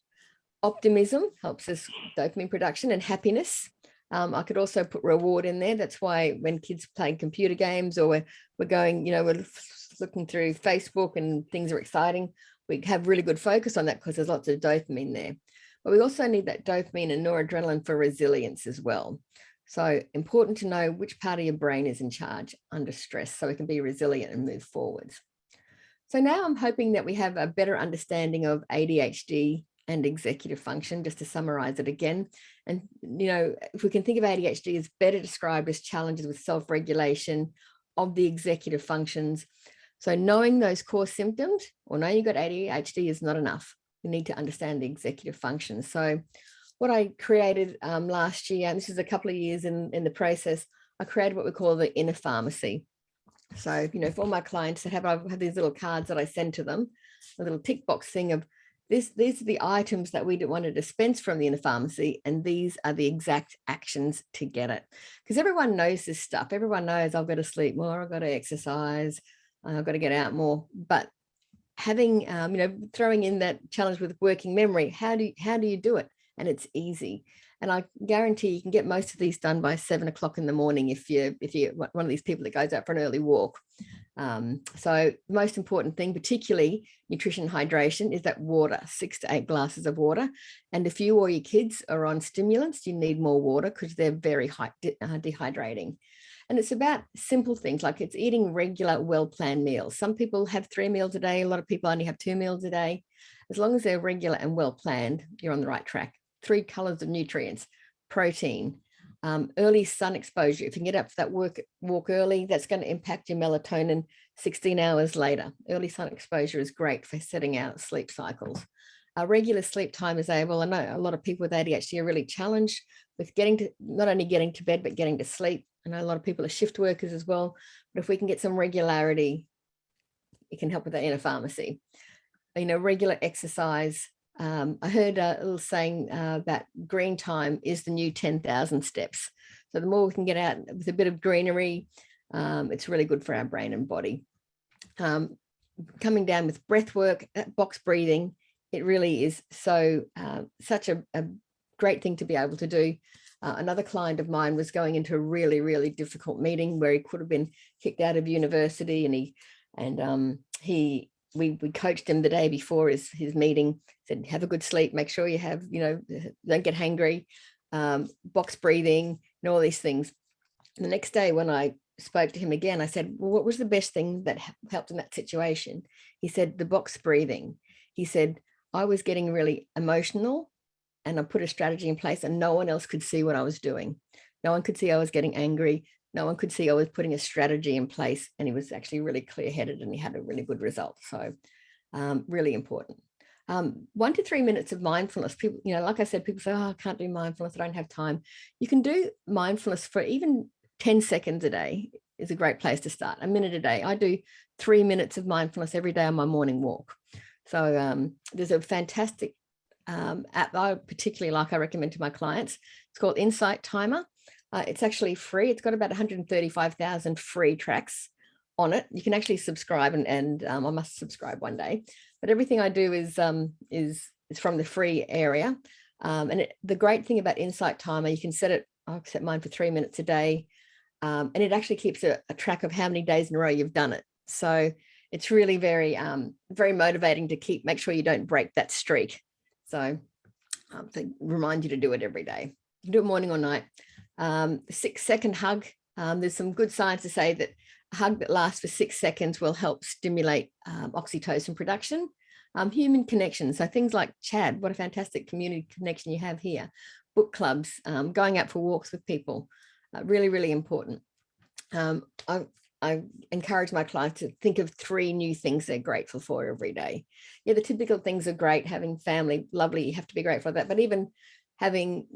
optimism helps us dopamine production, and happiness. I could also put reward in there. That's why when kids play computer games, or we're going, we're looking through Facebook and things are exciting, we have really good focus on that because there's lots of dopamine there. But we also need that dopamine and noradrenaline for resilience as well. So important to know which part of your brain is in charge under stress so we can be resilient and move forwards. So now I'm hoping that we have a better understanding of ADHD and executive function, just to summarize it again. And, if we can think of ADHD as better described as challenges with self-regulation of the executive functions. So knowing those core symptoms or knowing you've got ADHD is not enough. You need to understand the executive functions. So what I created last year, and this is a couple of years in the process, I created what we call the inner pharmacy. So, for all my clients that I have these little cards that I send to them, a little tick box thing of these are the items that we want to dispense from the inner pharmacy, and these are the exact actions to get it. Because everyone knows this stuff. Everyone knows I've got to sleep more, I've got to exercise, I've got to get out more. But having, throwing in that challenge with working memory, how do you do it? And it's easy. And I guarantee you can get most of these done by 7 o'clock in the morning if you're one of these people that goes out for an early walk. So the most important thing, particularly nutrition and hydration, is that water, 6 to 8 glasses of water. And if you or your kids are on stimulants, you need more water because they're very dehydrating. And it's about simple things like it's eating regular, well-planned meals. Some people have 3 meals a day. A lot of people only have 2 meals a day. As long as they're regular and well-planned, you're on the right track. 3 colors of nutrients, protein, early sun exposure. If you can get up for that walk early, that's going to impact your melatonin 16 hours later. Early sun exposure is great for setting out sleep cycles. Regular sleep time is able. I know a lot of people with ADHD are really challenged with not only getting to bed, but getting to sleep. I know a lot of people are shift workers as well. But if we can get some regularity, it can help with the inner pharmacy. Regular exercise. I heard a little saying that green time is the new 10,000 steps. So the more we can get out with a bit of greenery, it's really good for our brain and body. Coming down with breath work, box breathing, it really is such a great thing to be able to do. Another client of mine was going into a really, really difficult meeting where he could have been kicked out of university, we coached him the day before his meeting, said, have a good sleep, make sure you have, don't get hangry, box breathing, and all these things. And the next day when I spoke to him again, I said, well, what was the best thing that helped in that situation? He said, the box breathing. He said, I was getting really emotional and I put a strategy in place and no one else could see what I was doing. No one could see I was getting angry. No one could see I was putting a strategy in place, and he was actually really clear-headed and he had a really good result. So really important. 1 to 3 minutes of mindfulness. People, like I said, people say, oh, I can't do mindfulness, I don't have time. You can do mindfulness for even 10 seconds a day is a great place to start. A minute a day. I do 3 minutes of mindfulness every day on my morning walk. So there's a fantastic app I particularly like, I recommend to my clients. It's called Insight Timer. It's actually free. It's got about 135,000 free tracks on it. You can actually subscribe, and I must subscribe one day. But everything I do is from the free area. The great thing about Insight Timer, you can set it. I'll set mine for 3 minutes a day. And it actually keeps a track of how many days in a row you've done it. So it's really very, very motivating to make sure you don't break that streak. So to remind you to do it every day. You can do it morning or night. 6-second hug. There's some good science to say that a hug that lasts for 6 seconds will help stimulate oxytocin production. Human connection. So things like Chad, what a fantastic community connection you have here. Book clubs, going out for walks with people, really, really important. I encourage my clients to think of 3 new things they're grateful for every day. Yeah, the typical things are great. Having family, lovely. You have to be grateful for that. But even having,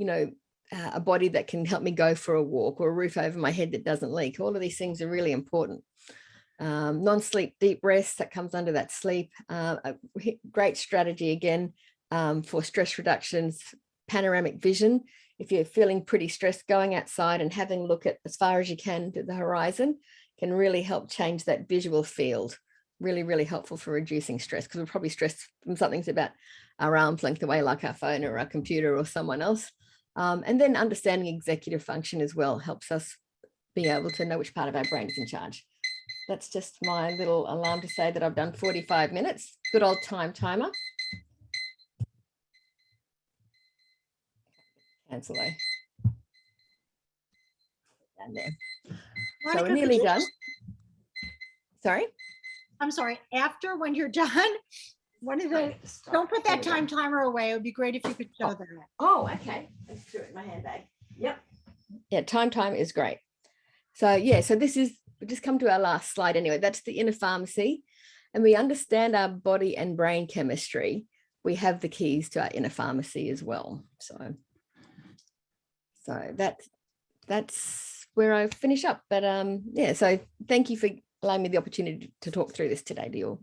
a body that can help me go for a walk, or a roof over my head that doesn't leak. All of these things are really important. Non-sleep deep rest, that comes under that sleep. A great strategy again for stress reductions. Panoramic vision. If you're feeling pretty stressed, going outside and having a look at as far as you can to the horizon can really help change that visual field. Really, really helpful for reducing stress, because we're probably stressed from something's about our arm's length away, like our phone or our computer or someone else. And then understanding executive function as well helps us be able to know which part of our brain is in charge. That's just my little alarm to say that I've done 45 minutes. Good old timer. Cancel though. Down there. So Monica, we're could nearly you done. just- Sorry? I'm sorry, after, when you're done, don't put that timer away. It would be great if you could show that. Oh, okay. Let's do it in my handbag. Yep. Yeah, time is great. So yeah, so we just come to our last slide anyway. That's the inner pharmacy. And we understand our body and brain chemistry. We have the keys to our inner pharmacy as well. So that's where I finish up. But yeah, so thank you for allowing me the opportunity to talk through this today to your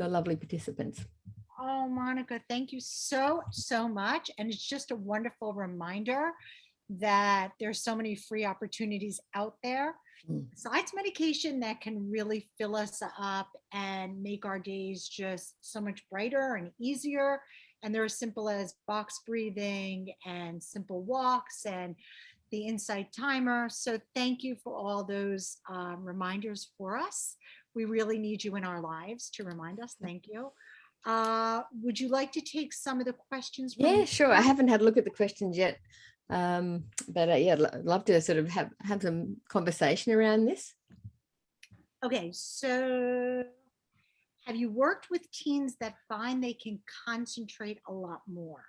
lovely participants. Oh, Monica, thank you so much. And it's just a wonderful reminder that there's so many free opportunities out there besides medication that can really fill us up and make our days just so much brighter and easier. And they're as simple as box breathing and simple walks and the insight timer. So thank you for all those reminders for us. We really need you in our lives to remind us. Thank you. Would you like to take some of the questions? Yeah, sure. I haven't had a look at the questions yet. But yeah, I'd love to sort of have some conversation around this. Okay, so have you worked with teens that find they can concentrate a lot more?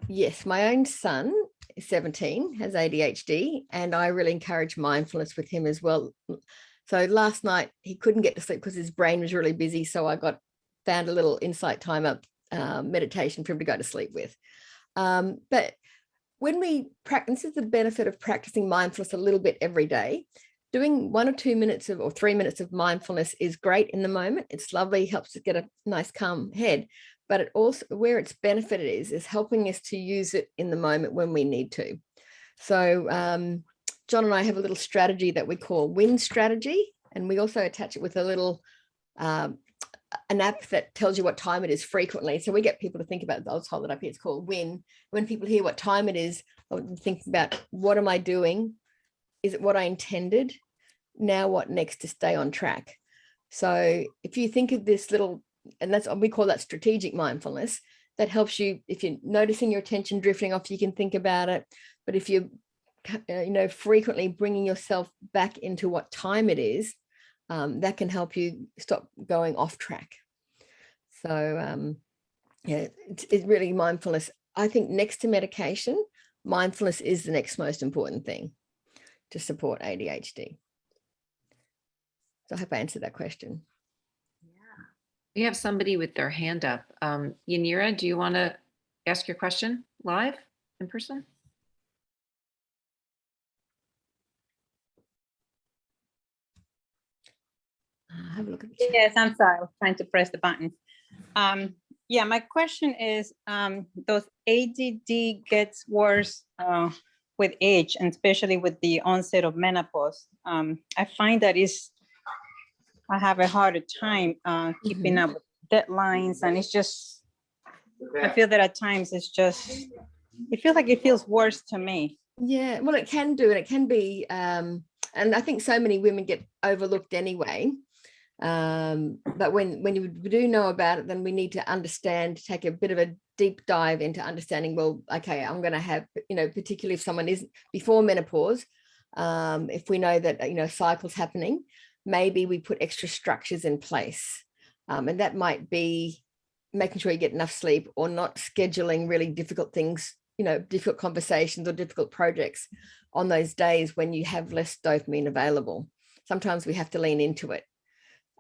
Yes, my own son is 17, has ADHD, and I really encourage mindfulness with him as well. So last night he couldn't get to sleep because his brain was really busy. So I found a little insight timer meditation for him to go to sleep with. But when we practice, this is the benefit of practicing mindfulness a little bit every day. Doing 1 or 2 minutes or 3 minutes of mindfulness is great in the moment. It's lovely, helps us get a nice calm head. But it also, where its benefit is helping us to use it in the moment when we need to. So John and I have a little strategy that we call WIN strategy, and we also attach it with a little an app that tells you what time it is frequently. So we get people to think about, I'll just hold it up here, it's called WIN. When people hear what time it is, think about, what am I doing? Is it what I intended? Now what next to stay on track? So if you think of this little, and that's what we call that strategic mindfulness, that helps you, if you're noticing your attention drifting off, you can think about it. But if you're frequently bringing yourself back into what time it is, that can help you stop going off track. So yeah, it's really mindfulness. I think next to medication, mindfulness is the next most important thing to support ADHD. So I hope I answered that question. We have somebody with their hand up. Yanira, do you want to ask your question live in person? Have a look at the chat. Yes, I'm sorry. I was trying to press the button. Yeah, my question is, does ADD gets worse with age, and especially with the onset of menopause? I find that I have a harder time keeping up with deadlines, and it's just, I feel that at times it feels like it feels worse to me. Yeah, well, it can do, and it can be, and I think so many women get overlooked anyway. But when you do know about it, then we need to understand, take a bit of a deep dive into understanding, well, okay, I'm going to have, particularly if someone is before menopause, if we know that, cycles happening, maybe we put extra structures in place. And that might be making sure you get enough sleep, or not scheduling really difficult things, difficult conversations or difficult projects on those days when you have less dopamine available. Sometimes we have to lean into it.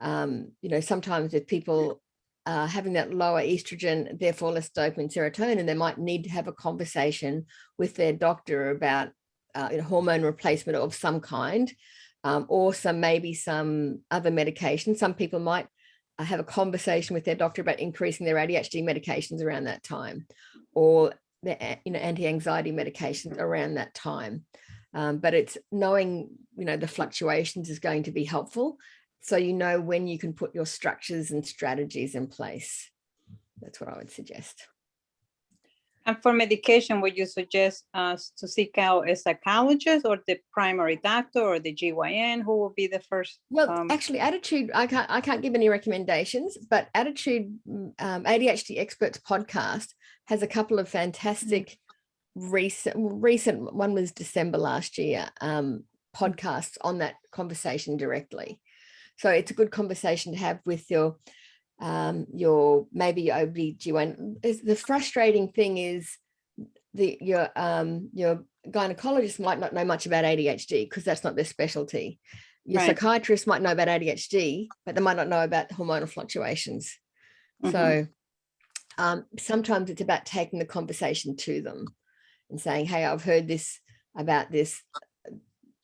Sometimes if people are having that lower estrogen, therefore less dopamine, serotonin, they might need to have a conversation with their doctor about hormone replacement of some kind, or maybe some other medication. Some people might have a conversation with their doctor about increasing their ADHD medications around that time, or their anti-anxiety medications around that time. But it's knowing the fluctuations is going to be helpful, so when you can put your structures and strategies in place. That's what I would suggest. And for medication, would you suggest us to seek out a psychologist, or the primary doctor, or the GYN? Who will be the first? Well, actually, Attitude, I can't give any recommendations, but Attitude ADHD Experts podcast has a couple of fantastic recent, one was December last year, podcasts on that conversation directly. So it's a good conversation to have with your maybe your OB/GYN. The frustrating thing is your gynecologist might not know much about ADHD because that's not their specialty. Your psychiatrist might know about ADHD, but they might not know about hormonal fluctuations. So sometimes it's about taking the conversation to them and saying, hey, I've heard this about this.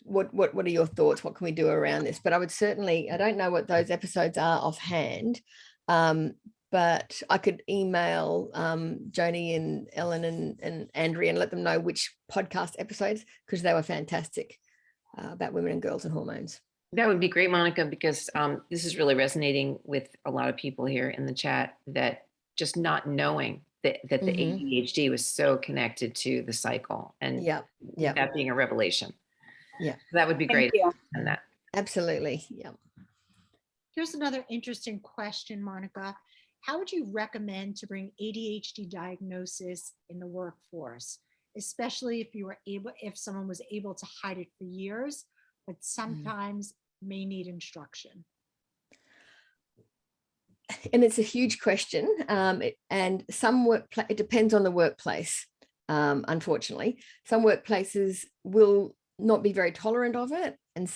What are your thoughts? What can we do around this? But I would certainly, I don't know what those episodes are offhand, but I could email Joni and Ellen and Andrea and let them know which podcast episodes, because they were fantastic about women and girls and hormones. That would be great, Monica, because this is really resonating with a lot of people here in the chat, that just not knowing that the ADHD was so connected to the cycle, and that being a revelation. Yeah, that would be great. And that absolutely. Yeah. Here's another interesting question, Monica. How would you recommend to bring ADHD diagnosis in the workforce, especially if someone was able to hide it for years, but sometimes may need instruction? And it's a huge question. And it depends on the workplace. Unfortunately, some workplaces will not be very tolerant of it, and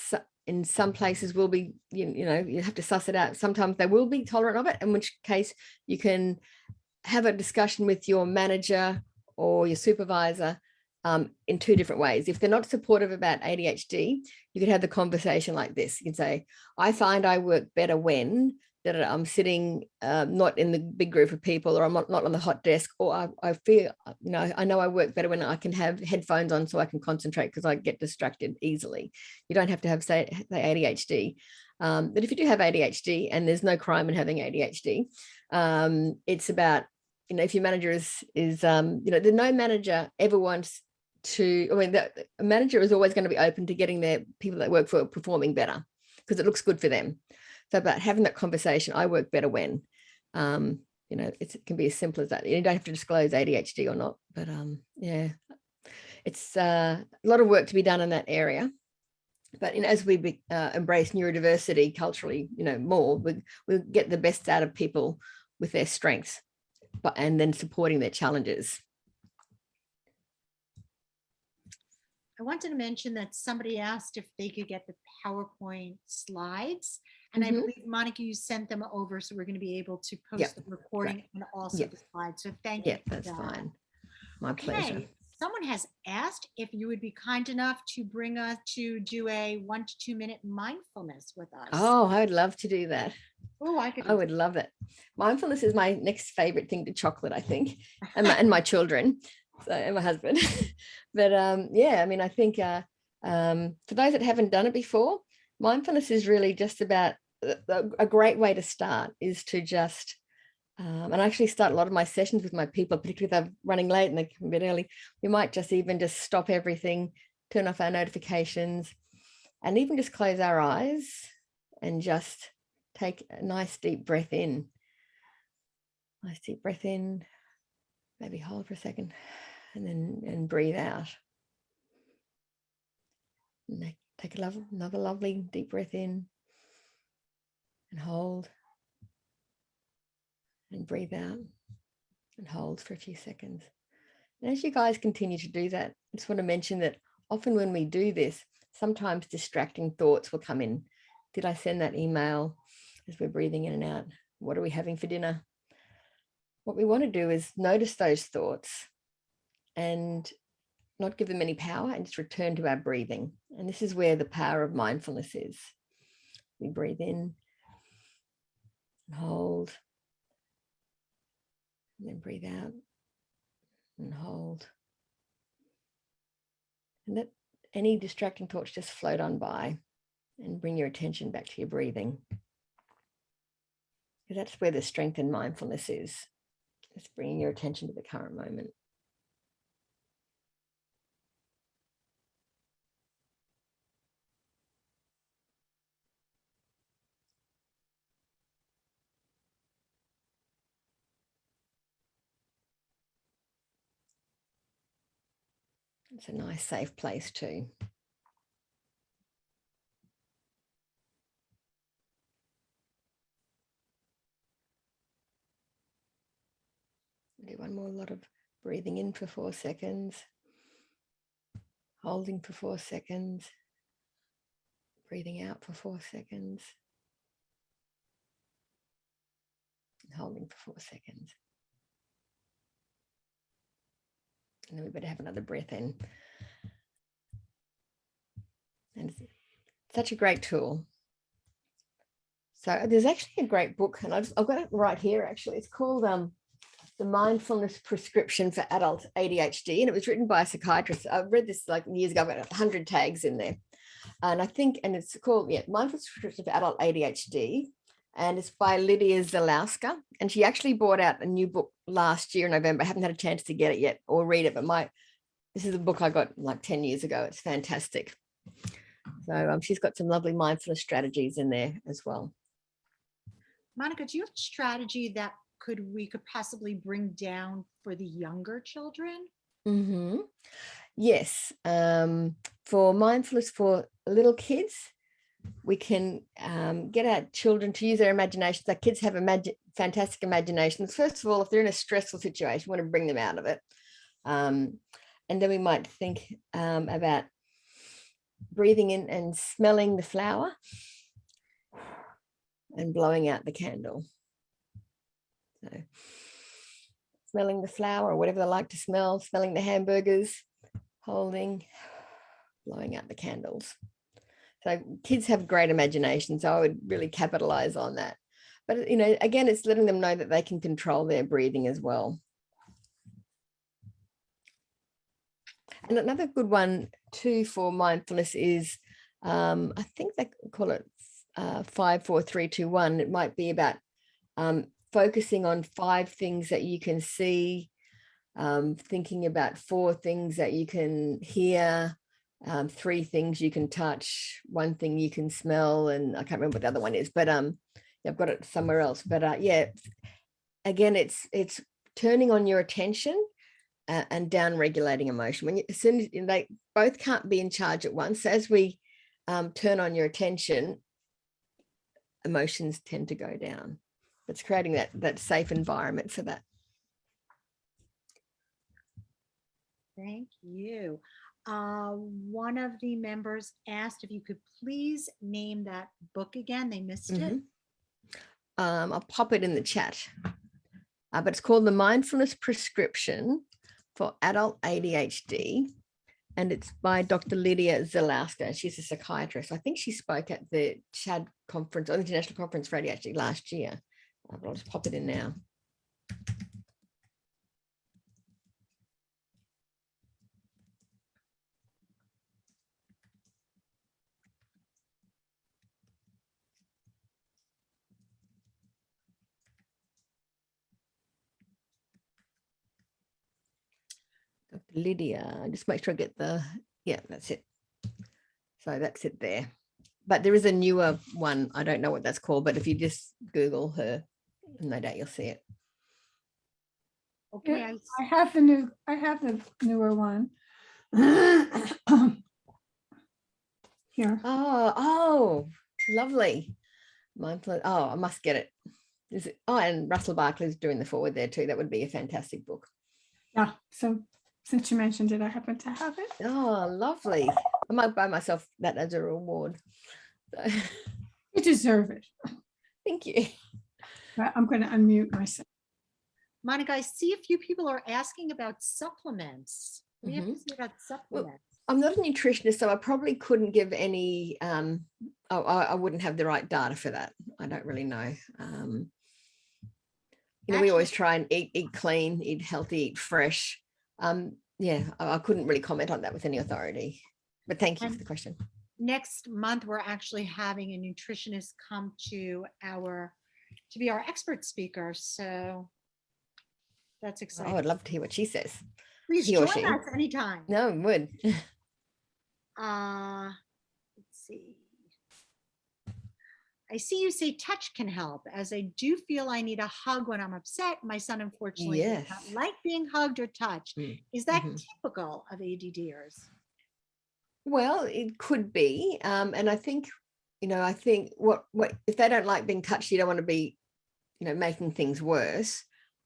in some places will be, you have to suss it out. Sometimes they will be tolerant of it, in which case you can have a discussion with your manager or your supervisor in two different ways. If they're not supportive about ADHD, you could have the conversation like this. You can say, I find I work better when that I'm sitting not in the big group of people, or I'm not on the hot desk, or I feel, I know I work better when I can have headphones on so I can concentrate, because I get distracted easily. You don't have to have, say, ADHD. But if you do have ADHD, and there's no crime in having ADHD, it's about, if your manager no manager ever wants to, a manager is always going to be open to getting their people that work for performing better, because it looks good for them. So about having that conversation, I work better when, it can be as simple as that. You don't have to disclose ADHD or not, but it's a lot of work to be done in that area. But as we embrace neurodiversity culturally, more, we'll get the best out of people with their strengths, and then supporting their challenges. I wanted to mention that somebody asked if they could get the PowerPoint slides. And I believe, Monica, you sent them over, so we're going to be able to post the recording and also the slides. So thank you. Yeah, that's fine. My pleasure. Someone has asked if you would be kind enough to bring us to do a 1 to 2 minute mindfulness with us. Oh, I would love to do that. Oh, I would love it. Mindfulness is my next favorite thing to chocolate, I think, and my children, and my husband. But I think for those that haven't done it before, mindfulness is really just about a great way to start is to just And I actually start a lot of my sessions with my people, particularly if they're running late and they come a bit early. We might just stop everything, turn off our notifications, and even just close our eyes and just take a nice deep breath in. Nice deep breath in, maybe hold for a second, and breathe out. And take another lovely deep breath in and hold. And breathe out and hold for a few seconds. And as you guys continue to do that, I just want to mention that often when we do this, sometimes distracting thoughts will come in. Did I send that email? As we're breathing in and out, what are we having for dinner? What we want to do is notice those thoughts and not give them any power and just return to our breathing. And this is where the power of mindfulness is. We breathe in and hold. And then breathe out and hold. And let any distracting thoughts just float on by and bring your attention back to your breathing. Because that's where the strength in mindfulness is. It's bringing your attention to the current moment. It's a nice, safe place too. Do one more lot of breathing in for 4 seconds, holding for 4 seconds, breathing out for 4 seconds, and holding for 4 seconds. And then we better have another breath in. And it's such a great tool. So there's actually a great book, and I've got it right here actually. It's called The Mindfulness Prescription for Adult ADHD, and it was written by a psychiatrist. I've read this like years ago. I've got 100 tags in there. And it's called Mindfulness Prescription for Adult ADHD, and it's by Lydia Zalowska. And she actually brought out a new book last year in November. I haven't had a chance to get it yet or read it, but this is a book I got like 10 years ago. It's fantastic. So she's got some lovely mindfulness strategies in there as well. Monica, do you have a strategy that we could possibly bring down for the younger children? Mm-hmm. Yes. For mindfulness for little kids, we can get our children to use their imaginations. Our kids have fantastic imaginations. First of all, if they're in a stressful situation, we want to bring them out of it. And then we might think about breathing in and smelling the flower and blowing out the candle. So smelling the flower or whatever they like to smell, smelling the hamburgers, holding, blowing out the candles. So kids have great imagination, so I would really capitalize on that. But, again, it's letting them know that they can control their breathing as well. And another good one too for mindfulness is, I think they call it 5, 4, 3, 2, 1. It might be about focusing on 5 things that you can see, thinking about 4 things that you can hear, 3 things you can touch, 1 thing you can smell, and I can't remember what the other one is, but I've got it somewhere else. But again, it's turning on your attention and down regulating emotion. As soon as they both can't be in charge at once, so as we turn on your attention, emotions tend to go down. It's creating that safe environment for that. Thank you. One of the members asked if you could please name that book again. They missed it. I'll pop it in the chat. But it's called The Mindfulness Prescription for Adult ADHD. And it's by Dr. Lydia Zalowska. She's a psychiatrist. I think she spoke at the CHAD conference, or the International Conference for ADHD last year. I'll just pop it in now. Lydia. Just make sure I get yeah, that's it. So that's it there. But there is a newer one. I don't know what that's called, but if you just Google her, no doubt you'll see it. Okay, Yeah, I have the newer one. Here. Oh, lovely. Mindfulness. Oh, I must get it. Is it? Oh, and Russell Barkley's doing the forward there too. That would be a fantastic book. Yeah, so since you mentioned it, I happen to have it. Oh, lovely. I might buy myself that as a reward. So, You deserve it. thank you. Right, I'm going to unmute myself. Monica, I see a few people are asking about supplements. What do you have to say about supplements? I'm not a nutritionist, so I probably couldn't give any, I wouldn't have the right data for that. I don't really know. You know, we always try and eat clean, eat healthy, eat fresh. Yeah, I couldn't really comment on that with any authority, but thank you for the question. Next month, we're actually having a nutritionist come to be our expert speaker. So that's exciting. Oh, I'd love to hear what she says. Please he or join she. us anytime. No, it would. Let's see. I see you say touch can help, as I do feel I need a hug when I'm upset. My son, unfortunately, does not Yes. like being hugged or touched. Is that Mhm. typical of ADDers? Well, it could be. And I think, you know, what if they don't like being touched, you don't want to be, you know, making things worse.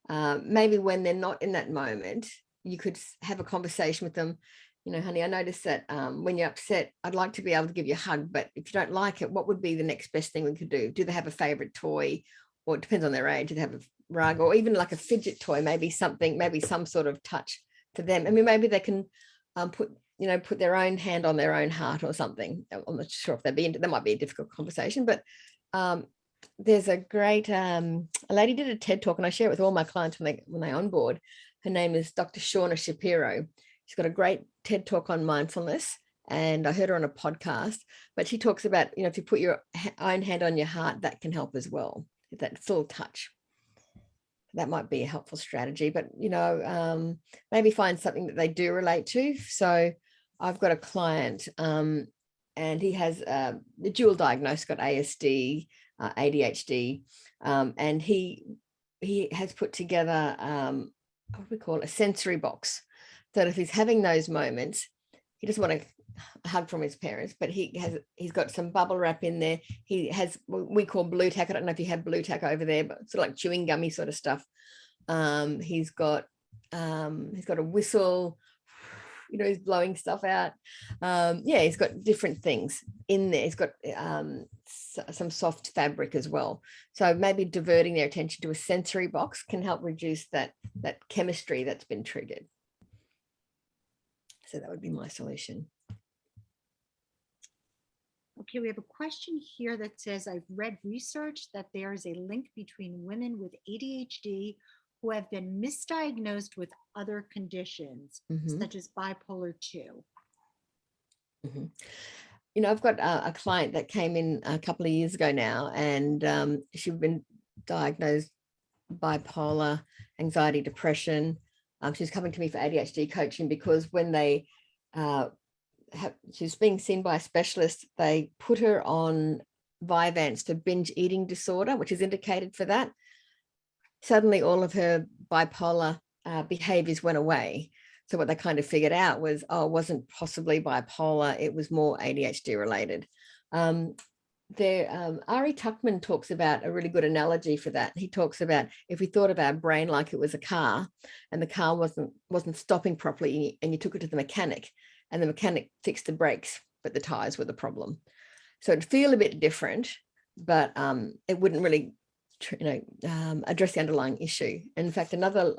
Maybe when they're not in that moment, you could have a conversation with them. You know, honey, I noticed that when you're upset, I'd like to be able to give you a hug, but if you don't like it, what would be the next best thing we could do? Do they have a favorite toy? Or it depends on their age. Do they have a rug or even like a fidget toy? Maybe some sort of touch for them. I mean, maybe they can put their own hand on their own heart or something. I'm not sure if that might be a difficult conversation, but there's a great a lady did a TED talk, and I share it with all my clients when they onboard. Her name is Dr. Shauna Shapiro. She's got a great TED talk on mindfulness, and I heard her on a podcast. But she talks about, you know, if you put your own hand on your heart, that can help as well. That full touch. That might be a helpful strategy. But you know, maybe find something that they do relate to. So I've got a client, and he has the dual diagnosis, got ASD. ADHD, and he has put together what we call a sensory box, so that if he's having those moments, he doesn't want a hug from his parents, but he's got some bubble wrap in there. He has what we call blue tack. I don't know if you have blue tack over there, but sort of like chewing gummy sort of stuff. He's got a whistle. You know, he's blowing stuff out. Yeah, he's got different things in there. He's got some soft fabric as well. So maybe diverting their attention to a sensory box can help reduce that chemistry that's been triggered. So that would be my solution. Okay, we have a question here that says, I've read research that there is a link between women with ADHD who have been misdiagnosed with other conditions, such as bipolar 2. You know, I've got a client that came in a couple of years ago now, and she'd been diagnosed bipolar, anxiety, depression. She's coming to me for ADHD coaching because when she's being seen by a specialist, they put her on Vyvanse for binge eating disorder, which is indicated for that. Suddenly all of her bipolar behaviors went away. So what they kind of figured out was, it wasn't possibly bipolar, it was more ADHD related. Ari Tuckman talks about a really good analogy for that. He talks about if we thought of our brain like it was a car, and the car wasn't stopping properly, and you took it to the mechanic, and the mechanic fixed the brakes, but the tires were the problem. So it'd feel a bit different, but it wouldn't really address the underlying issue. In fact, another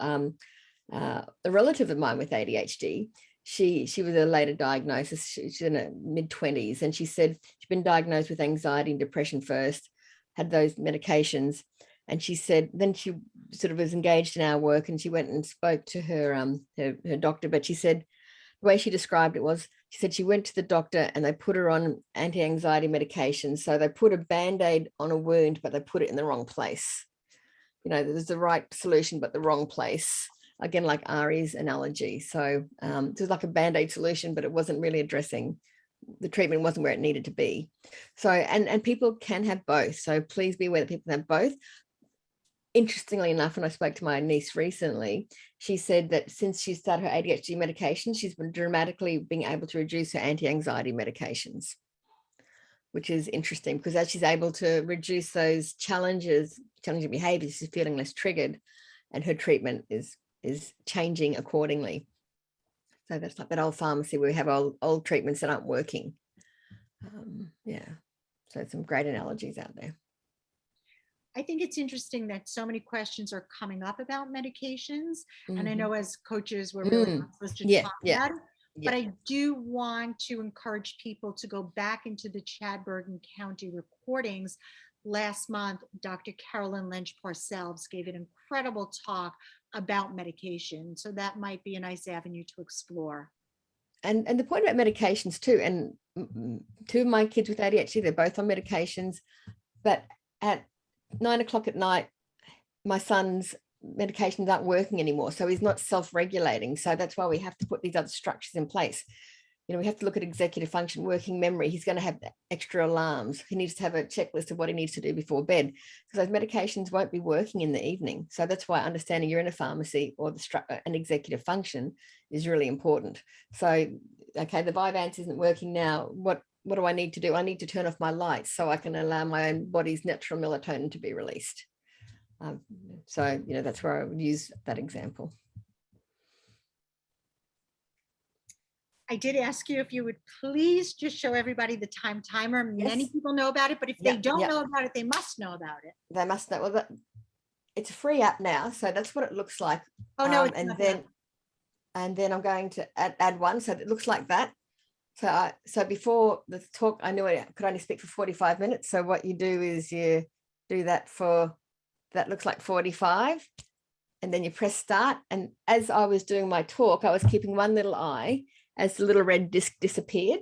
a relative of mine with ADHD, she was a later diagnosis. She's in her mid-20s, and she said she'd been diagnosed with anxiety and depression first, had those medications, and she said then she sort of was engaged in our work, and she went and spoke to her doctor. But she said the way she described it was, she said she went to the doctor and they put her on anti-anxiety medication. So they put a Band-Aid on a wound, but they put it in the wrong place. You know, there's the right solution, but the wrong place. again, like Ari's analogy. So it was like a Band-Aid solution, but it wasn't really addressing, the treatment wasn't where it needed to be. So, and people can have both. So please be aware that people have both. Interestingly enough, when I spoke to my niece recently, she said that since she started her ADHD medication, she's been dramatically being able to reduce her anti-anxiety medications, which is interesting because as she's able to reduce those challenging behaviors, she's feeling less triggered and her treatment is changing accordingly. So that's like that old pharmacy where we have old treatments that aren't working. Yeah, so some great analogies out there. I think it's interesting that so many questions are coming up about medications. And I Mhm. know as coaches, we're really not supposed to Yeah, talk yeah, about it. But yeah. I do want to encourage people to go back into the Chad Bergen County recordings. Last month, Dr. Carolyn Lynch Parcells gave an incredible talk about medication. So that might be a nice avenue to explore. And the point about medications too, and two of my kids with ADHD, they're both on medications, but at 9 o'clock at night, my son's medications aren't working anymore. So he's not self-regulating. So that's why we have to put these other structures in place. You know, we have to look at executive function, working memory. He's going to have extra alarms. He needs to have a checklist of what he needs to do before bed because those medications won't be working in the evening. So that's why understanding you're in a pharmacy or an executive function is really important. So, okay, the Vyvanse isn't working now. What do I need to do? I need to turn off my lights so I can allow my own body's natural melatonin to be released. So, you know, that's where I would use that example. I did ask you if you would please just show everybody the time timer. Many Yes. people know about it, but if they don't know about it, they must know about it. They must know. Well, it's a free app now, so that's what it looks like. Oh, no, it's and not then that. and then I'm going to add one, so it looks like that. So before the talk, I knew I could only speak for 45 minutes. So what you do is you do that for, that looks like 45, and then you press start. And as I was doing my talk, I was keeping one little eye as the little red disc disappeared.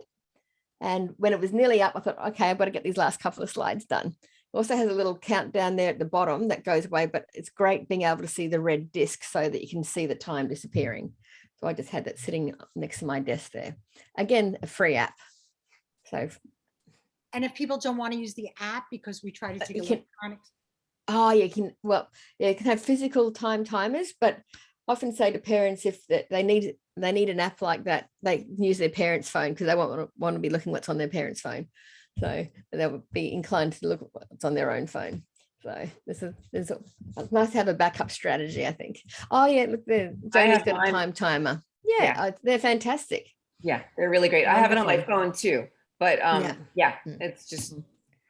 And when it was nearly up, I thought, okay, I've got to get these last couple of slides done. It also has a little countdown there at the bottom that goes away, but it's great being able to see the red disc so that you can see the time disappearing. So I just had that sitting next to my desk there. Again, a free app. So, And if people don't want to use the app because we try to take you can- electronics. oh, you can, well, yeah, you can have physical time timers, but often say to parents if they need an app like that, they can use their parents' phone because they won't want to be looking what's on their parents' phone. So they would be inclined to look at what's on their own phone. So it's nice to have a backup strategy, I think. Oh yeah, look there. Jamie's got a time timer. Yeah. They're fantastic. Yeah, they're really great. I have it on my Wonderful. phone too, but yeah, Mm. it's just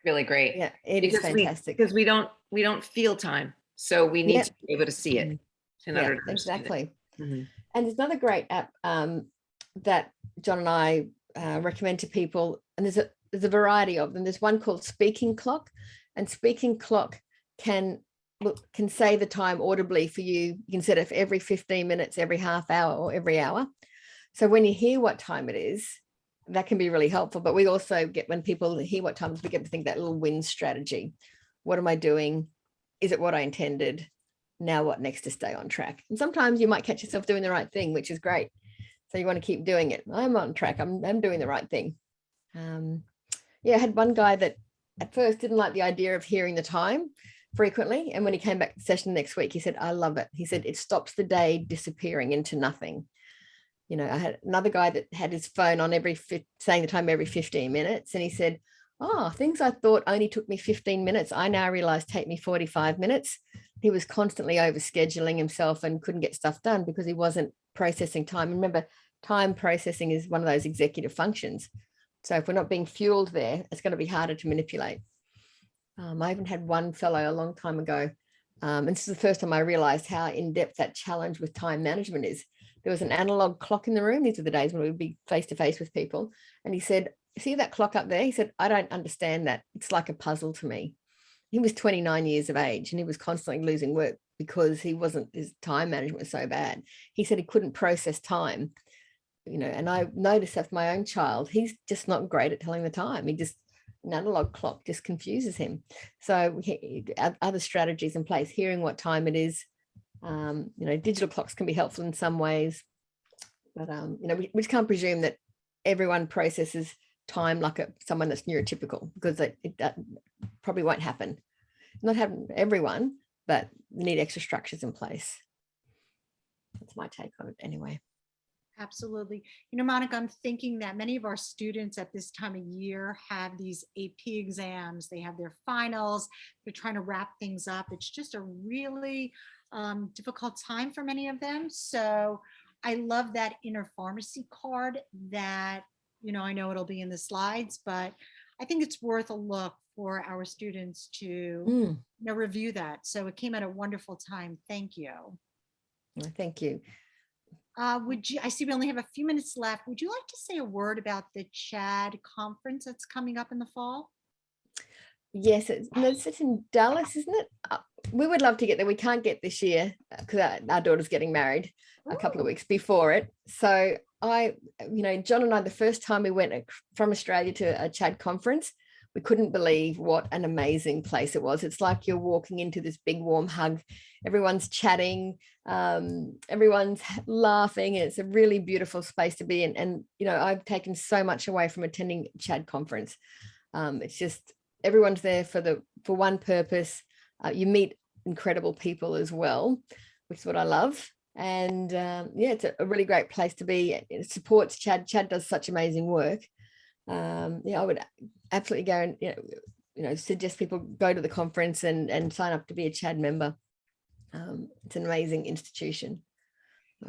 really great. Yeah, it is fantastic. Because we don't feel time, so we need to be able to see it in order to understand it. Exactly. Mhm. And there's another great app that John and I recommend to people, and there's a variety of them. There's one called Speaking Clock, and Speaking Clock can say the time audibly for you. You can set it for every 15 minutes, every half hour, or every hour. So when you hear what time it is, that can be really helpful. But we also get, when people hear what time, we get to think that little win strategy. What am I doing? Is it what I intended? Now what next to stay on track? And sometimes you might catch yourself doing the right thing, which is great. So you want to keep doing it. I'm on track. I'm doing the right thing. I had one guy that at first didn't like the idea of hearing the time frequently. And when he came back to the session next week, he said, I love it. He said, it stops the day disappearing into nothing. You know, I had another guy that had his phone on saying the time every 15 minutes. And he said, oh, things I thought only took me 15 minutes, I now realize take me 45 minutes. He was constantly overscheduling himself and couldn't get stuff done because he wasn't processing time. Remember, time processing is one of those executive functions. So if we're not being fueled there, it's going to be harder to manipulate. I even had one fellow a long time ago, and this is the first time I realized how in-depth that challenge with time management is. There was an analog clock in the room. These are the days when we would be face-to-face with people. And he said, see that clock up there? He said, I don't understand that. It's like a puzzle to me. He was 29 years of age and he was constantly losing work because his time management was so bad. He said he couldn't process time, you know, and I noticed that for my own child, he's just not great at telling the time. An analog clock just confuses him. So other strategies in place, hearing what time it is, Digital clocks can be helpful in some ways, but we just can't presume that everyone processes time like someone that's neurotypical, because that probably won't happen. Not happen for everyone, but we need extra structures in place. That's my take on it anyway. Absolutely. Monica, I'm thinking that many of our students at this time of year have these AP exams. They have their finals. They're trying to wrap things up. It's just a really difficult time for many of them. So I love that inner pharmacy card that, I know it'll be in the slides, but I think it's worth a look for our students to review that. So it came at a wonderful time. Thank you. Thank you. I see we only have a few minutes left. Would you like to say a word about the CHAD conference that's coming up in the fall? Yes, it's in Dallas, isn't it? We would love to get there. We can't get this year because our daughter's getting married a couple of weeks before it. So John and I, the first time we went from Australia to a CHAD conference, we couldn't believe what an amazing place it was. It's like you're walking into this big warm hug. Everyone's chatting, everyone's laughing. It's a really beautiful space to be in. And I've taken so much away from attending CHAD conference. It's just everyone's there for one purpose. You meet incredible people as well, which is what I love. And it's a really great place to be. It supports CHAD. CHAD does such amazing work. I would absolutely go and suggest people go to the conference and sign up to be a CHAD member. It's an amazing institution.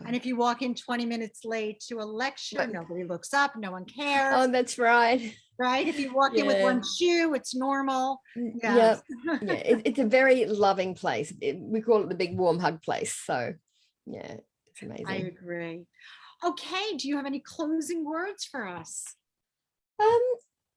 And if you walk in 20 minutes late to a lecture, nobody looks up, no one cares. Oh, that's right. Right? If you walk in with one shoe, it's normal. Yeah. It's a very loving place. We call it the big warm hug place. So yeah, it's amazing. I agree. Okay, do you have any closing words for us?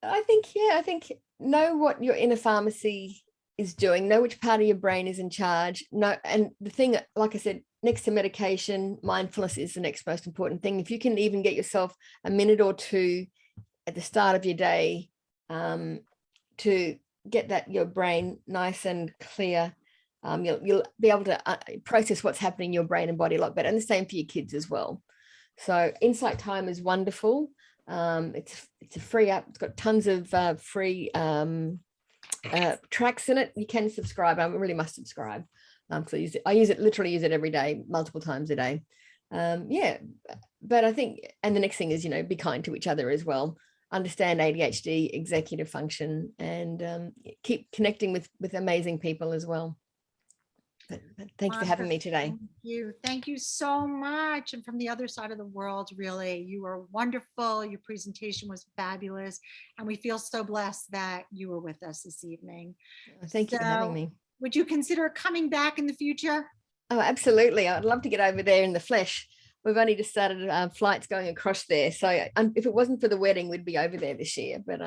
I think know what your inner pharmacy is doing, know which part of your brain is in charge. And the thing, like I said, next to medication, mindfulness is the next most important thing. If you can even get yourself a minute or two at the start of your day to get your brain nice and clear, you'll be able to process what's happening in your brain and body a lot better. And the same for your kids as well. So Insight Time is wonderful. It's a free app. It's got tons of free tracks in it. You can subscribe. I really must subscribe. So I use it every day, multiple times a day. But I think, and the next thing is, be kind to each other as well. Understand ADHD, executive function, and keep connecting with amazing people as well. But thank you for having me today. Thank you so much. And from the other side of the world, really, you were wonderful. Your presentation was fabulous. And we feel so blessed that you were with us this evening. Thank you for having me. Would you consider coming back in the future? Oh, absolutely. I'd love to get over there in the flesh. We've only just started flights going across there. So if it wasn't for the wedding, we'd be over there this year. But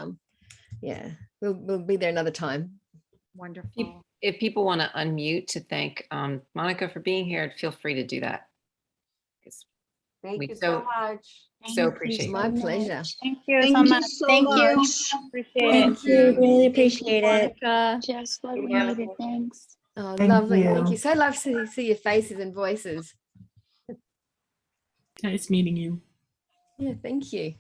we'll be there another time. Wonderful. If people want to unmute to thank Monica for being here, feel free to do that. Thank you so much. So appreciate it. My pleasure. Thank you so much. Thank you. Appreciate it. Really appreciate it. Just what we needed. Thanks. Oh, Thank lovely. you. Thank you. So love to see your faces and voices. Nice meeting you. Yeah, thank you.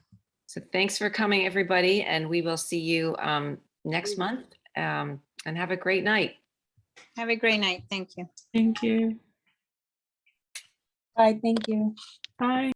So thanks for coming, everybody. And we will see you next month. And have a great night. Have a great night. Thank you. Thank you. Bye. Thank you. Bye.